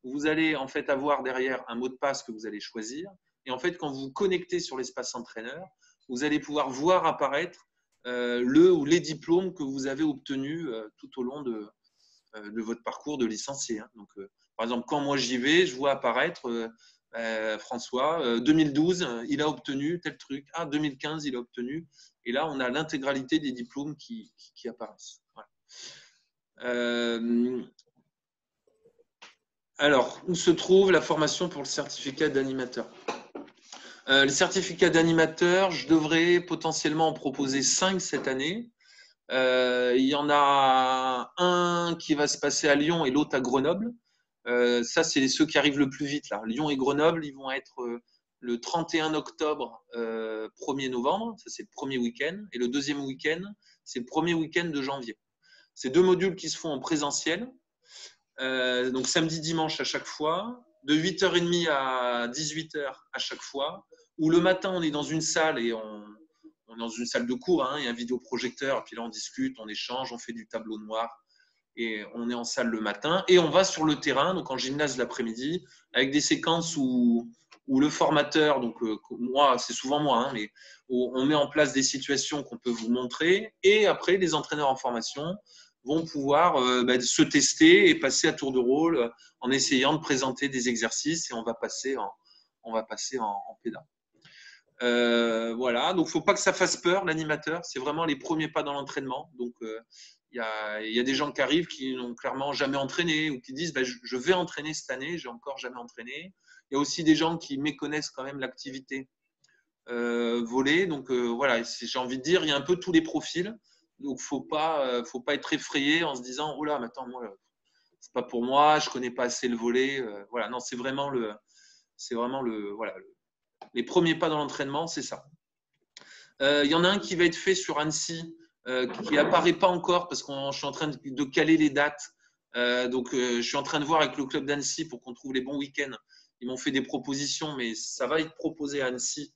Vous allez en fait avoir derrière un mot de passe que vous allez choisir. Et en fait, quand vous vous connectez sur l'espace entraîneur, vous allez pouvoir voir apparaître le ou les diplômes que vous avez obtenus tout au long de votre parcours de licencié. Hein. Donc, par exemple, quand moi j'y vais, je vois apparaître François, 2012, il a obtenu tel truc. Ah, 2015, il a obtenu. Et là, on a l'intégralité des diplômes qui apparaissent. Voilà. Alors, où se trouve la formation pour le certificat d'animateur? Le certificat d'animateur, je devrais potentiellement en proposer 5 cette année. Il y en a un qui va se passer à Lyon et l'autre à Grenoble. Ça, c'est ceux qui arrivent le plus vite. Là. Lyon et Grenoble, ils vont être le 31 octobre, 1er novembre. Ça, c'est le premier week-end. Et le deuxième week-end, c'est le premier week-end de janvier. C'est 2 modules qui se font en présentiel. Donc samedi, dimanche à chaque fois, de 8h30 à 18h à chaque fois, où le matin on est dans une salle et on est dans une salle de cours, hein, il y a un vidéoprojecteur, puis là on discute, on échange, on fait du tableau noir et on est en salle le matin et on va sur le terrain, donc en gymnase l'après-midi, avec des séquences où le formateur, donc moi, c'est souvent moi, hein, mais où on met en place des situations qu'on peut vous montrer et après les entraîneurs en formation vont pouvoir se tester et passer à tour de rôle en essayant de présenter des exercices et on va passer en pédale. Voilà, donc il ne faut pas que ça fasse peur l'animateur, c'est vraiment les premiers pas dans l'entraînement. Donc il y a des gens qui arrivent qui n'ont clairement jamais entraîné ou qui disent je vais entraîner cette année, j'ai encore jamais entraîné. Il y a aussi des gens qui méconnaissent quand même l'activité volley. Donc voilà, j'ai envie de dire, il y a un peu tous les profils. Donc, faut pas être effrayé en se disant oh là, mais attends, moi, c'est pas pour moi, je connais pas assez le volley. Voilà, non, c'est vraiment voilà, les premiers pas dans l'entraînement, c'est ça. Il y en a un qui va être fait sur Annecy, qui apparaît pas encore parce que je suis en train de caler les dates. Donc, je suis en train de voir avec le club d'Annecy pour qu'on trouve les bons week-ends. Ils m'ont fait des propositions, mais ça va être proposé à Annecy.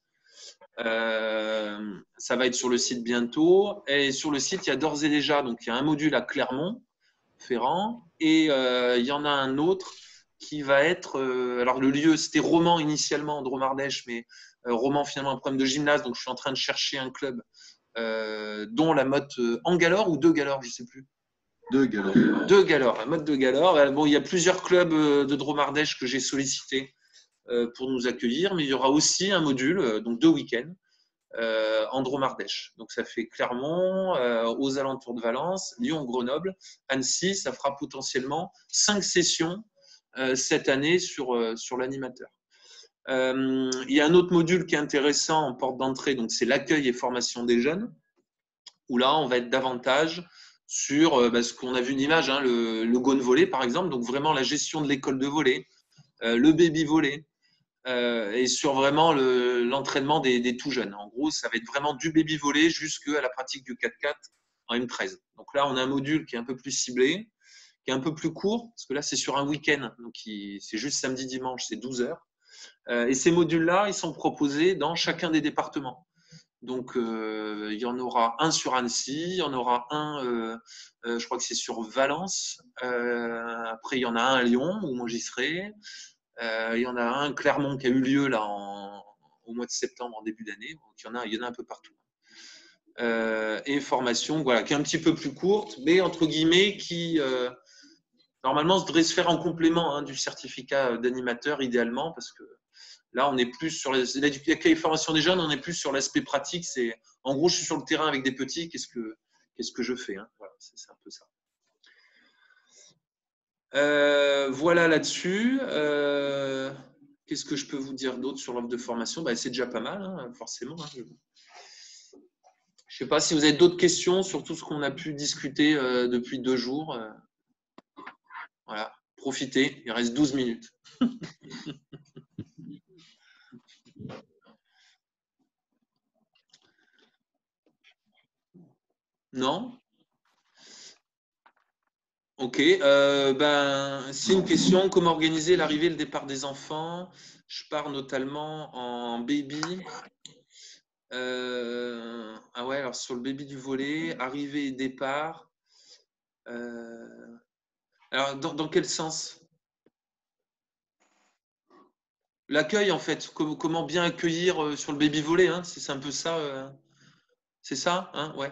Ça va être sur le site bientôt. Et sur le site, il y a d'ores et déjà, donc il y a un module à Clermont-Ferrand et il y en a un autre qui va être. Alors le lieu, c'était Romans initialement, en Drôme-Ardèche, mais Romans finalement un problème de gymnase, donc je suis en train de chercher un club dont la mode en Galore ou 2 Galore, je ne sais plus. 2 Galore. 2 Galore, la mode de Galore. Bon, il y a plusieurs clubs de Drôme-Ardèche que j'ai sollicités pour nous accueillir, mais il y aura aussi un module, donc 2 week-ends, en Drôme-Ardèche. Donc ça fait Clermont, aux alentours de Valence, Lyon, Grenoble, Annecy. Ça fera potentiellement 5 sessions cette année sur l'animateur. Il y a un autre module qui est intéressant en porte d'entrée, donc c'est l'accueil et formation des jeunes, où là on va être davantage sur ce qu'on a vu d'image, hein, le gone volley par exemple, donc vraiment la gestion de l'école de volley, le baby volley, et sur vraiment l'entraînement des tout jeunes. En gros, ça va être vraiment du baby volley jusqu'à la pratique du 4x4 en M13. Donc là, on a un module qui est un peu plus ciblé, qui est un peu plus court, parce que là, c'est sur un week-end. Donc, c'est juste samedi, dimanche, c'est 12 heures. Et ces modules-là, ils sont proposés dans chacun des départements. Donc, il y en aura un sur Annecy, il y en aura un, je crois que c'est sur Valence. Après, il y en a un à Lyon, où moi j'y serai. Il y en a un Clermont qui a eu lieu là au mois de septembre, en début d'année. Donc, il y en a un peu partout. Et formation, voilà, qui est un petit peu plus courte, mais entre guillemets, qui normalement devrait se faire en complément du certificat d'animateur, idéalement, parce que là, on est plus sur la formation des jeunes, on est plus sur l'aspect pratique. C'est en gros, je suis sur le terrain avec des petits, qu'est-ce que je fais, voilà, c'est un peu ça. Voilà là-dessus. Qu'est-ce que je peux vous dire d'autre sur l'offre de formation? C'est déjà pas mal, forcément. Je ne sais pas si vous avez d'autres questions sur tout ce qu'on a pu discuter depuis 2 jours. Voilà, profitez, il reste 12 minutes. Non? Ok. C'est une question. Comment organiser l'arrivée et le départ des enfants? Je pars notamment en baby. Ah ouais, alors sur le baby du volet, arrivée et départ. Alors, dans quel sens? L'accueil, en fait. Comment bien accueillir sur le baby volet, c'est un peu ça. C'est ça, ouais.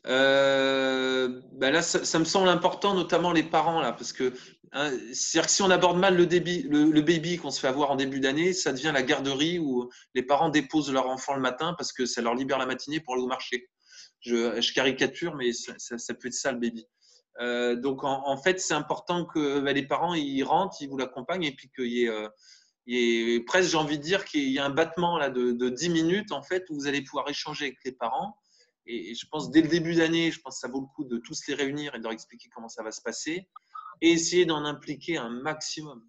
Là, ça me semble important, notamment les parents, là, parce que c'est-à-dire que si on aborde mal le baby qu'on se fait avoir en début d'année, ça devient la garderie où les parents déposent leur enfant le matin parce que ça leur libère la matinée pour aller au marché. Je caricature, mais ça peut être ça le baby. Donc, en fait, c'est important que les parents ils rentrent, ils vous l'accompagnent et puis qu'il y ait presque, j'ai envie de dire qu'il y a un battement là, de 10 minutes en fait, où vous allez pouvoir échanger avec les parents. Et je pense dès le début d'année, je pense que ça vaut le coup de tous les réunir et de leur expliquer comment ça va se passer et essayer d'en impliquer un maximum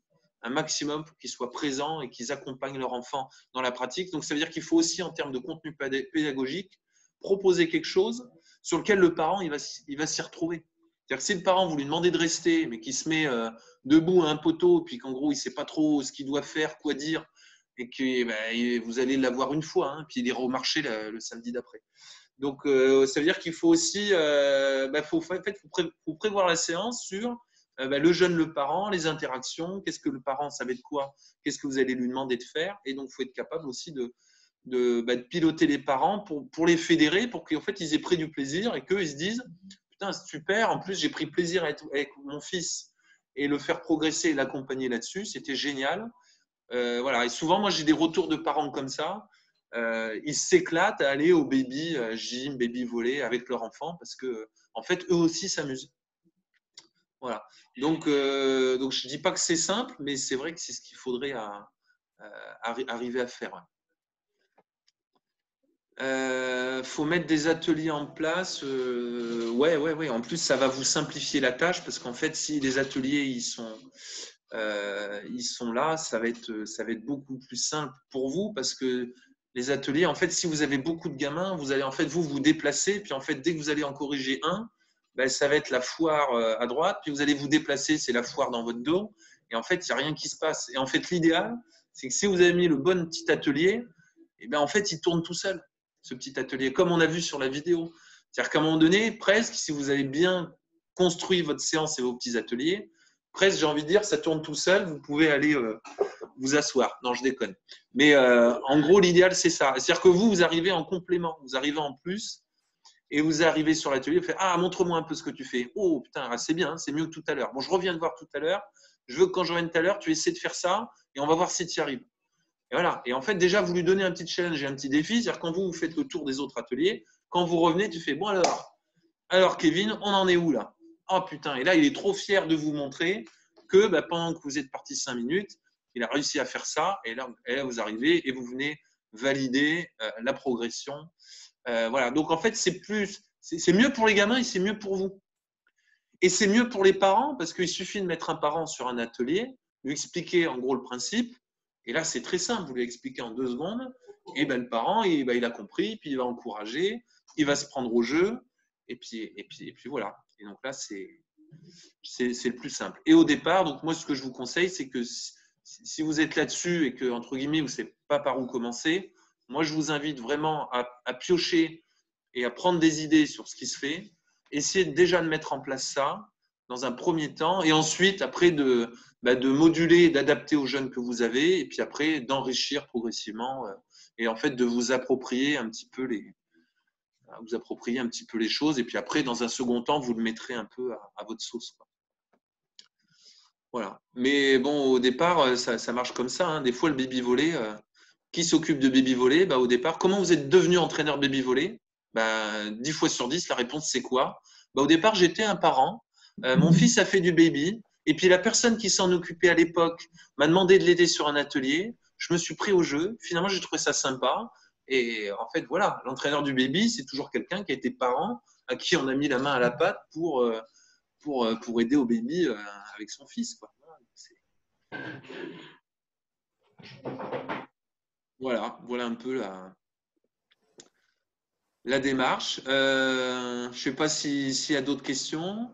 pour qu'ils soient présents et qu'ils accompagnent leur enfant dans la pratique. Donc, ça veut dire qu'il faut aussi, en termes de contenu pédagogique, proposer quelque chose sur lequel le parent il va s'y retrouver. C'est-à-dire que si le parent, vous lui demandez de rester, mais qu'il se met debout à un poteau, puis qu'en gros, il ne sait pas trop ce qu'il doit faire, quoi dire, et que vous allez l'avoir une fois, puis il ira au marché le samedi d'après. Donc, ça veut dire qu'il faut aussi faut prévoir la séance sur le jeune, le parent, les interactions, qu'est-ce que le parent savait de quoi, qu'est-ce que vous allez lui demander de faire. Et donc, il faut être capable aussi de piloter les parents pour les fédérer, pour qu'en fait, ils aient pris du plaisir et qu'ils se disent « Putain, c'est super, en plus, j'ai pris plaisir avec mon fils et le faire progresser et l'accompagner là-dessus, c'était génial. » Voilà. Et souvent, moi, j'ai des retours de parents comme ça. Ils s'éclatent à aller au baby gym, baby volley avec leur enfant parce que, en fait, eux aussi s'amusent. Voilà. Donc, je ne dis pas que c'est simple, mais c'est vrai que c'est ce qu'il faudrait arriver à faire. Faut mettre des ateliers en place. Ouais. En plus, ça va vous simplifier la tâche parce qu'en fait, si les ateliers ils sont là, ça va être beaucoup plus simple pour vous parce que les ateliers, en fait, si vous avez beaucoup de gamins, vous allez en fait vous déplacer, puis en fait, dès que vous allez en corriger un, ça va être la foire à droite, puis vous allez vous déplacer, c'est la foire dans votre dos, et en fait, il n'y a rien qui se passe. Et en fait, l'idéal, c'est que si vous avez mis le bon petit atelier, en fait, il tourne tout seul, ce petit atelier, comme on a vu sur la vidéo. C'est-à-dire qu'à un moment donné, presque, si vous avez bien construit votre séance et vos petits ateliers, presque, j'ai envie de dire, ça tourne tout seul, vous pouvez aller vous asseoir. Non, je déconne. Mais en gros, l'idéal, c'est ça. C'est-à-dire que vous arrivez en complément, vous arrivez en plus, et vous arrivez sur l'atelier, vous faites « Ah, montre-moi un peu ce que tu fais. Oh, putain, c'est bien, c'est mieux que tout à l'heure. Bon, je reviens te voir tout à l'heure. Je veux que quand je revienne tout à l'heure, tu essaies de faire ça, et on va voir si tu y arrives. » Et voilà. Et en fait, déjà, vous lui donnez un petit challenge et un petit défi. C'est-à-dire quand vous faites le tour des autres ateliers, quand vous revenez, tu fais « Bon, alors Kevin, on en est où là ?» Oh putain, et là, il est trop fier de vous montrer que pendant que vous êtes parti 5 minutes, il a réussi à faire ça. Et là, vous arrivez et vous venez valider la progression. Voilà. Donc, en fait, c'est mieux pour les gamins et c'est mieux pour vous. Et c'est mieux pour les parents parce qu'il suffit de mettre un parent sur un atelier, lui expliquer en gros le principe. Et là, c'est très simple, vous lui expliquez en 2 secondes, et ben, le parent, il a compris, puis il va encourager, il va se prendre au jeu, et puis voilà. Et donc là, c'est le plus simple. Et au départ, donc moi, ce que je vous conseille, c'est que si vous êtes là-dessus et que, entre guillemets, vous ne savez pas par où commencer, moi, je vous invite vraiment à piocher et à prendre des idées sur ce qui se fait. Essayez déjà de mettre en place ça dans un premier temps et ensuite, après, de moduler, d'adapter aux jeunes que vous avez et puis après, d'enrichir progressivement et en fait, de vous approprier un petit peu les choses et puis après, dans un second temps, vous le mettrez un peu à votre sauce, quoi. Voilà. Mais bon, au départ, ça marche comme ça, hein. Des fois, le baby volley, qui s'occupe de baby volley? Au départ, comment vous êtes devenu entraîneur baby volley? 10 fois sur 10, la réponse, c'est quoi? Au départ, j'étais un parent. Mon fils a fait du baby. Et puis, la personne qui s'en occupait à l'époque m'a demandé de l'aider sur un atelier. Je me suis pris au jeu. Finalement, j'ai trouvé ça sympa. Et en fait, voilà, l'entraîneur du baby, c'est toujours quelqu'un qui a été parent, à qui on a mis la main à la pâte pour aider au baby avec son fils, quoi. Voilà un peu la démarche. Je ne sais pas s'il y a d'autres questions.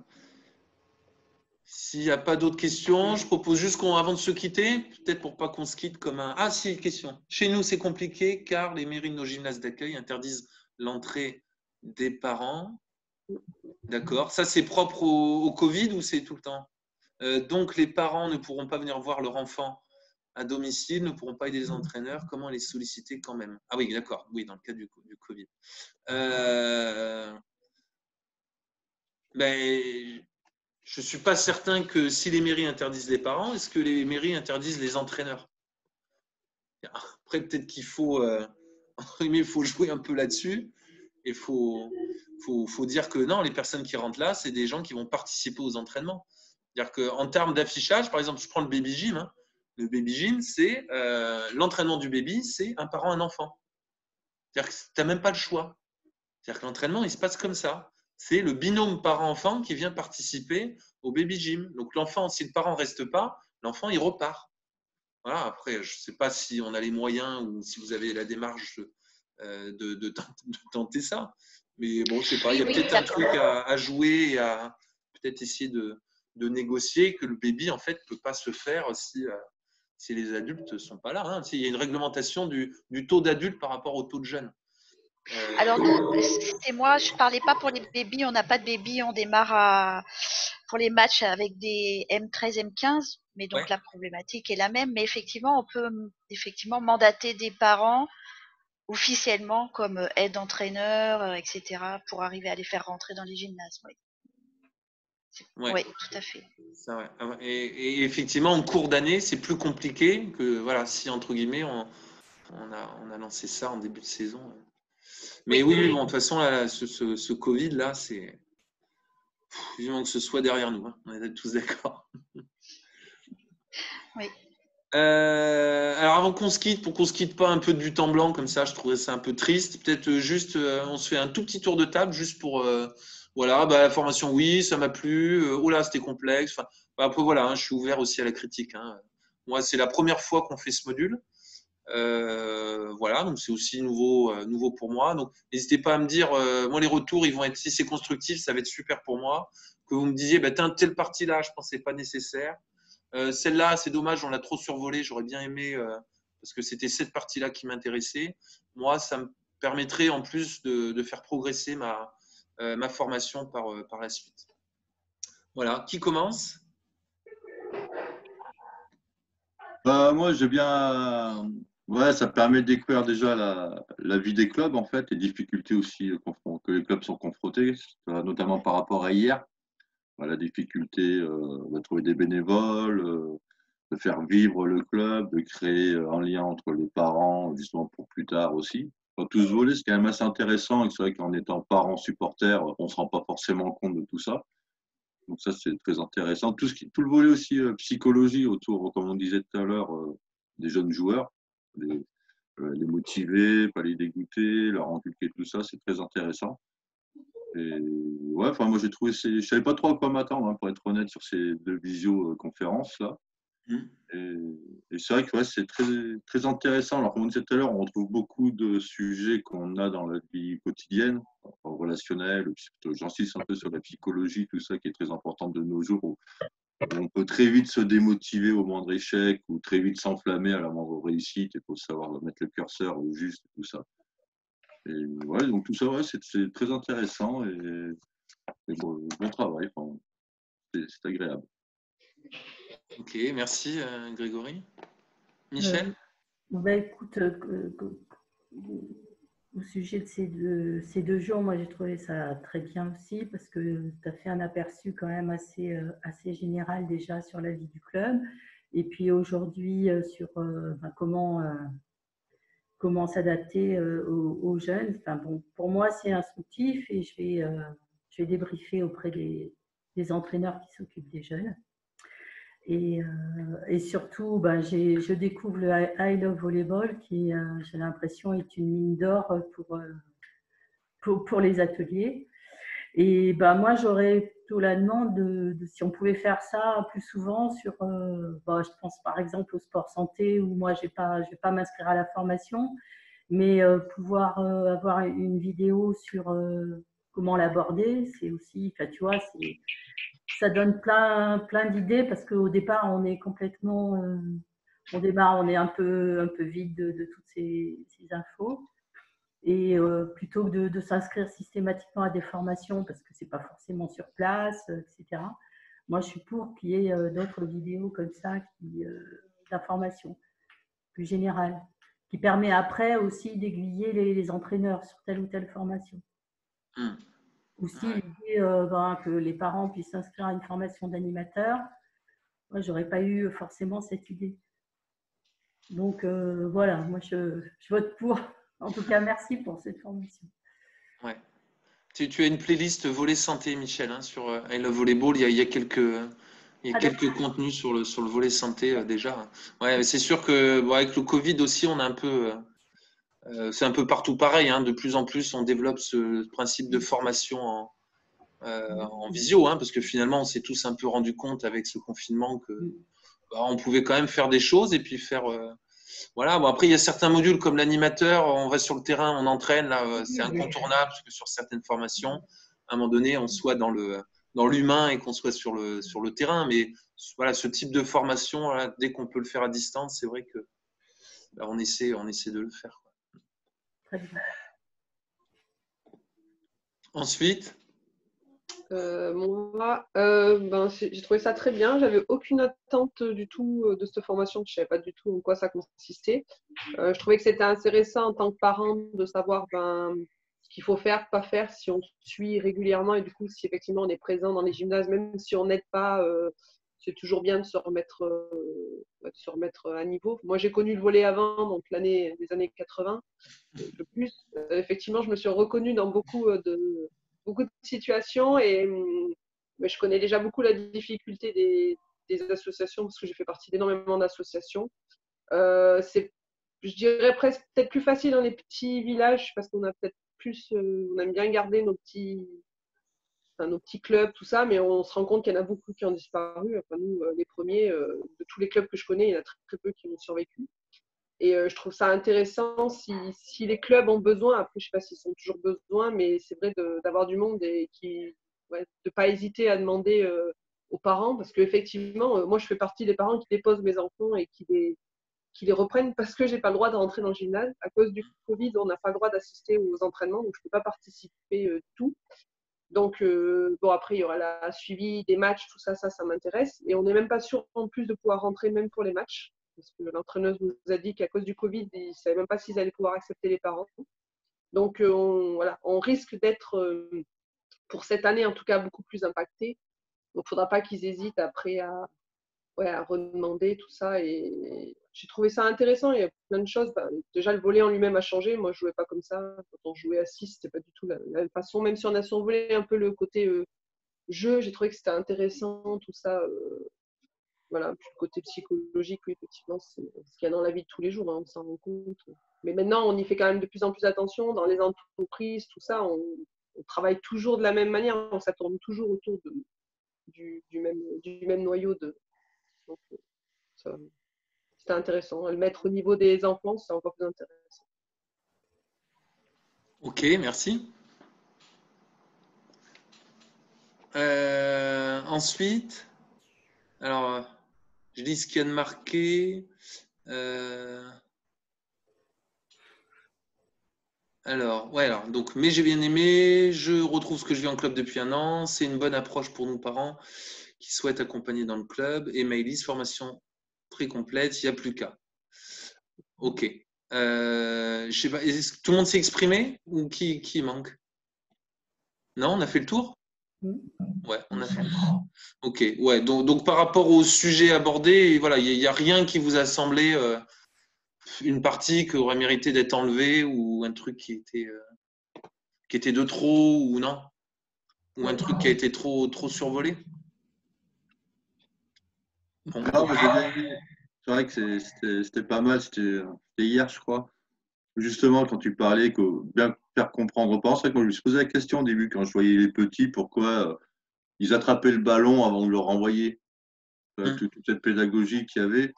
S'il n'y a pas d'autres questions, je propose juste avant de se quitter, peut-être pour pas qu'on se quitte comme un… Ah si, question. Chez nous, c'est compliqué car les mairies de nos gymnases d'accueil interdisent l'entrée des parents. D'accord. Ça, c'est propre au Covid ou c'est tout le temps? Donc, les parents ne pourront pas venir voir leur enfant à domicile, ne pourront pas aider les entraîneurs. Comment les solliciter quand même? Ah oui, d'accord. Oui, dans le cas du Covid. Je ne suis pas certain que si les mairies interdisent les parents, est-ce que les mairies interdisent les entraîneurs? Après, peut-être qu'il faut, il faut jouer un peu là-dessus. Il faut dire que non, les personnes qui rentrent là, c'est des gens qui vont participer aux entraînements. C'est-à-dire qu'en termes d'affichage, par exemple, je prends le baby gym. Hein. Le baby gym, c'est l'entraînement du baby, c'est un parent, un enfant. C'est-à-dire que tu n'as même pas le choix. C'est-à-dire que l'entraînement, il se passe comme ça. C'est le binôme parent-enfant qui vient participer au baby gym. Donc l'enfant, si le parent ne reste pas, l'enfant, il repart. Voilà, après, je ne sais pas si on a les moyens ou si vous avez la démarche de tenter ça. Mais bon, je ne sais pas, il y a peut-être un truc à jouer et à peut-être essayer de négocier que le baby, en fait, ne peut pas se faire si les adultes ne sont pas là. Hein. Il y a une réglementation du taux d'adultes par rapport au taux de jeunes. Alors nous, c'était moi, je parlais pas pour les bébés, on n'a pas de bébés, on démarre pour les matchs avec des M13, M15, mais donc la problématique est la même. Mais effectivement, on peut effectivement mandater des parents officiellement comme aide-entraîneur, etc., pour arriver à les faire rentrer dans les gymnases. Oui, tout à fait. Ça, ouais. Et effectivement, en cours d'année, c'est plus compliqué que voilà, si entre guillemets on a lancé ça en début de saison. Mais oui, bon, de toute façon, là, ce Covid là, c'est vivement que ce soit derrière nous. Hein. On est tous d'accord. Oui. Alors avant qu'on se quitte, pour qu'on se quitte pas un peu de but en blanc comme ça, je trouvais ça un peu triste. Peut-être juste, on se fait un tout petit tour de table juste pour voilà, la formation, oui, ça m'a plu. Oh là, c'était complexe. Enfin, après voilà, hein, je suis ouvert aussi à la critique. Hein. Moi, c'est la première fois qu'on fait ce module. Voilà, donc c'est aussi nouveau pour moi. Donc n'hésitez pas à me dire, moi les retours, ils vont être, si c'est constructif, ça va être super pour moi. Que vous me disiez, telle partie là, je pensais pas nécessaire. Celle-là, c'est dommage, on l'a trop survolée. J'aurais bien aimé, parce que c'était cette partie-là qui m'intéressait. Moi, ça me permettrait en plus de faire progresser ma formation par la suite. Voilà, qui commence? Moi, j'ai bien. Ouais, ça permet de découvrir déjà la vie des clubs, en fait, les difficultés aussi que les clubs sont confrontés, notamment par rapport à hier. La difficulté de trouver des bénévoles, de faire vivre le club, de créer un lien entre les parents, justement pour plus tard aussi. Quand tout ce volet, c'est quand même assez intéressant. Et c'est vrai qu'en étant parent supporter, on ne se rend pas forcément compte de tout ça. Donc ça, c'est très intéressant. Tout le volet aussi psychologie autour, comme on disait tout à l'heure, des jeunes joueurs, les motiver, pas les dégoûter, leur inculquer tout ça, c'est très intéressant. Et ouais, moi j'ai trouvé, je savais pas trop à quoi m'attendre, hein, pour être honnête, sur ces 2 visioconférences là. Mhm. Et c'est vrai que ouais, c'est très, très intéressant. Alors, comme on disait tout à l'heure, on retrouve beaucoup de sujets qu'on a dans la vie quotidienne, relationnelle, j'insiste un peu sur la psychologie, tout ça qui est très important de nos jours, où on peut très vite se démotiver au moindre échec ou très vite s'enflammer à la moindre réussite. Il faut savoir mettre le curseur au juste, tout ça. Et ouais, donc tout ça, ouais, c'est très intéressant et bon travail. Enfin, c'est agréable. Ok, merci Grégory. Euh, Michel? bah, écoute, au sujet de ces deux jours, moi j'ai trouvé ça très bien aussi parce que tu as fait un aperçu quand même assez général déjà sur la vie du club. Et puis aujourd'hui sur comment s'adapter aux jeunes. Enfin, bon, pour moi, c'est instructif et je vais débriefer auprès des entraîneurs qui s'occupent des jeunes. Et surtout, ben, je découvre le I Love Volleyball qui, j'ai l'impression, est une mine d'or pour les ateliers. Et ben, moi, j'aurais plutôt la demande de si on pouvait faire ça plus souvent sur, je pense par exemple au sport santé où moi, je vais pas m'inscrire à la formation, mais pouvoir avoir une vidéo sur comment l'aborder, c'est aussi, enfin, tu vois, ça donne plein d'idées parce qu'au départ, on est complètement, on est un peu vide de toutes ces infos. Et plutôt que de s'inscrire systématiquement à des formations parce que c'est pas forcément sur place, etc. Moi, je suis pour qu'il y ait d'autres vidéos comme ça d'information plus générale, qui permet après aussi d'aiguiller les entraîneurs sur telle ou telle formation. Mhm. Aussi, Ouais. l'idée que les parents puissent s'inscrire à une formation d'animateur, moi, j'aurais pas eu forcément cette idée. Donc voilà, moi je vote pour. En tout cas, merci pour cette formation. Ouais. Tu as une playlist volet santé, Michel, hein, sur I Love Volleyball. Il y a quelques contenus sur le volet santé déjà. Ouais, c'est sûr que bon, avec le Covid aussi, on a un peu, c'est un peu partout pareil. Hein, de plus en plus, on développe ce principe de formation en visio, hein, parce que finalement, on s'est tous un peu rendu compte avec ce confinement que on pouvait quand même faire des choses et puis faire. Voilà. Bon, après, il y a certains modules comme l'animateur, on va sur le terrain, on entraîne, là, c'est incontournable parce que sur certaines formations, à un moment donné, on soit dans l'humain et qu'on soit sur le terrain. Mais voilà, ce type de formation, voilà, dès qu'on peut le faire à distance, c'est vrai que on essaie de le faire. Très bien. Ensuite, Moi, j'ai trouvé ça très bien. J'avais aucune attente du tout de cette formation. Je ne savais pas du tout en quoi ça consistait. Je trouvais que c'était intéressant en tant que parent de savoir ce qu'il faut faire, pas faire, si on suit régulièrement et du coup, si effectivement on est présent dans les gymnases, même si on n'aide pas, c'est toujours bien de se remettre à niveau. Moi, j'ai connu le volley avant, donc les années 80, un peu plus. Effectivement, je me suis reconnue dans beaucoup de situations mais je connais déjà beaucoup la difficulté des associations parce que j'ai fait partie d'énormément d'associations. C'est, je dirais presque peut-être plus facile dans les petits villages parce qu'on a peut-être plus, on aime bien garder nos petits clubs, tout ça, mais on se rend compte qu'il y en a beaucoup qui ont disparu. Enfin, nous, les premiers, de tous les clubs que je connais, il y en a très, très peu qui ont survécu. Et je trouve ça intéressant si les clubs ont besoin, après je ne sais pas s'ils ont toujours besoin, mais c'est vrai d'avoir du monde et de ne pas hésiter à demander aux parents, parce qu'effectivement, moi je fais partie des parents qui déposent mes enfants et qui les reprennent parce que je n'ai pas le droit de rentrer dans le gymnase. À cause du Covid, on n'a pas le droit d'assister aux entraînements, donc je ne peux pas participer tout. Donc, après, il y aura la suivi des matchs, tout ça, ça m'intéresse. Et on n'est même pas sûr en plus de pouvoir rentrer même pour les matchs. Parce que l'entraîneuse nous a dit qu'à cause du Covid, ils ne savaient même pas s'ils allaient pouvoir accepter les parents. Donc, on risque d'être, pour cette année en tout cas, beaucoup plus impacté. Donc, il ne faudra pas qu'ils hésitent après à redemander tout ça. Et j'ai trouvé ça intéressant. Il y a plein de choses. Déjà, le volley en lui-même a changé. Moi, je ne jouais pas comme ça. Quand on jouait à 6, ce n'était pas du tout la même façon. Même si on a survolé un peu le côté jeu, j'ai trouvé que c'était intéressant, tout ça. Voilà, puis le côté psychologique, oui, effectivement, c'est ce qu'il y a dans la vie de tous les jours, hein, on s'en rend compte. Mais maintenant, on y fait quand même de plus en plus attention. Dans les entreprises, tout ça, on travaille toujours de la même manière. Ça tourne toujours autour du même noyau. Donc, c'était intéressant. Le mettre au niveau des enfants, c'est encore plus intéressant. Ok, merci. Ensuite, alors, je lis ce qu'il y a de marqué. Alors, donc, mais j'ai bien aimé, je retrouve ce que je vis en club depuis un an, c'est une bonne approche pour nous parents qui souhaitent accompagner dans le club. Et Maëlys, formation très complète, il n'y a plus qu'à. Ok. Je sais pas, est-ce que tout le monde s'est exprimé ou qui manque? Non, on a fait le tour? Ouais, on a fait le tour. Ok, ouais, donc par rapport au sujet abordé, voilà, il n'y a rien qui vous a semblé une partie qui aurait mérité d'être enlevée ou un truc qui était de trop ou non? Ou un truc qui a été trop survolé? Bon. Non, mais j'ai bien aimé. C'est vrai que c'était pas mal. C'était hier, je crois. Justement, quand tu parlais que bien faire comprendre aux parents, c'est vrai que moi, je me suis posé la question au début, quand je voyais les petits, pourquoi ils attrapaient le ballon avant de le renvoyer. Toute cette pédagogie qu'il y avait.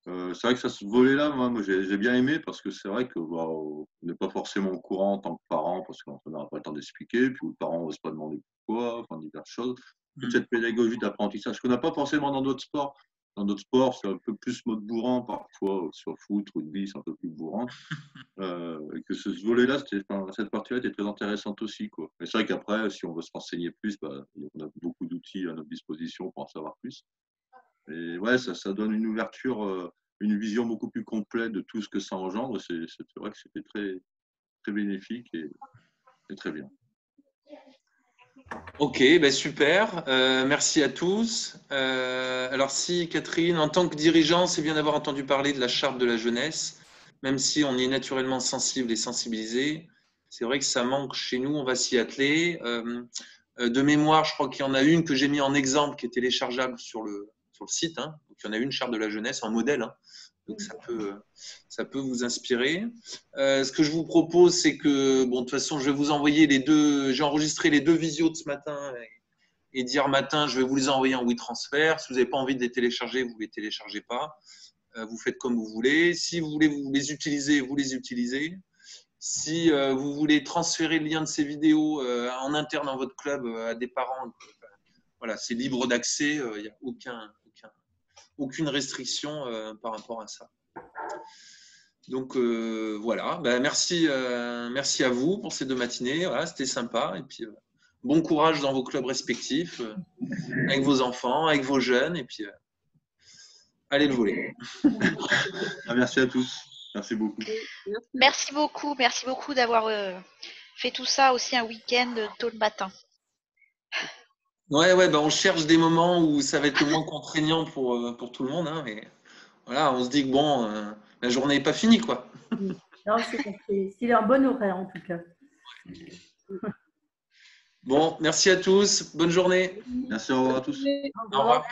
C'est vrai que ça, ce volet-là, moi j'ai bien aimé parce que c'est vrai que on n'est pas forcément au courant en tant que parent parce qu'on n'aura pas le temps d'expliquer, puis le parent n'ose pas demander pourquoi, enfin diverses choses. Toute cette pédagogie d'apprentissage qu'on n'a pas forcément dans d'autres sports. Dans d'autres sports, c'est un peu plus mode bourrant parfois, soit foot, rugby, c'est un peu plus bourrant. Et que ce volet-là, cette partie-là était très intéressante aussi, quoi. Mais c'est vrai qu'après, si on veut se renseigner plus, on a beaucoup d'outils à notre disposition pour en savoir plus. Et ouais, ça donne une ouverture, une vision beaucoup plus complète de tout ce que ça engendre. C'est vrai que c'était très, très bénéfique et très bien. Ok, ben super. Merci à tous. Alors si Catherine, en tant que dirigeant, c'est bien d'avoir entendu parler de la charte de la jeunesse, même si on est naturellement sensible et sensibilisé. C'est vrai que ça manque chez nous, on va s'y atteler. De mémoire, je crois qu'il y en a une que j'ai mis en exemple qui est téléchargeable sur le site. Hein. Donc, il y en a une charte de la jeunesse, un modèle. Hein. Donc ça peut vous inspirer. Ce que je vous propose, c'est que, bon, de toute façon, je vais vous envoyer les deux. J'ai enregistré les deux visios de ce matin et d'hier matin, je vais vous les envoyer en WeTransfer. Si vous n'avez pas envie de les télécharger, vous ne les téléchargez pas. Vous faites comme vous voulez. Si vous voulez vous les utiliser, vous les utilisez. Si vous voulez transférer le lien de ces vidéos en interne dans votre club à des parents, voilà, c'est libre d'accès. Il n'y a aucune restriction par rapport à ça. Donc voilà, merci à vous pour ces 2 matinées. Voilà, c'était sympa. Et puis bon courage dans vos clubs respectifs, avec vos enfants, avec vos jeunes. Et puis allez le voler. Merci à tous. Merci beaucoup. Merci beaucoup d'avoir fait tout ça aussi un week-end tôt le matin. Ouais, on cherche des moments où ça va être le moins contraignant pour tout le monde. Hein, mais voilà, on se dit que bon, la journée n'est pas finie, quoi. Non, c'est leur bon horaire en tout cas. Bon, merci à tous. Bonne journée. Merci, au revoir à tous. Au revoir.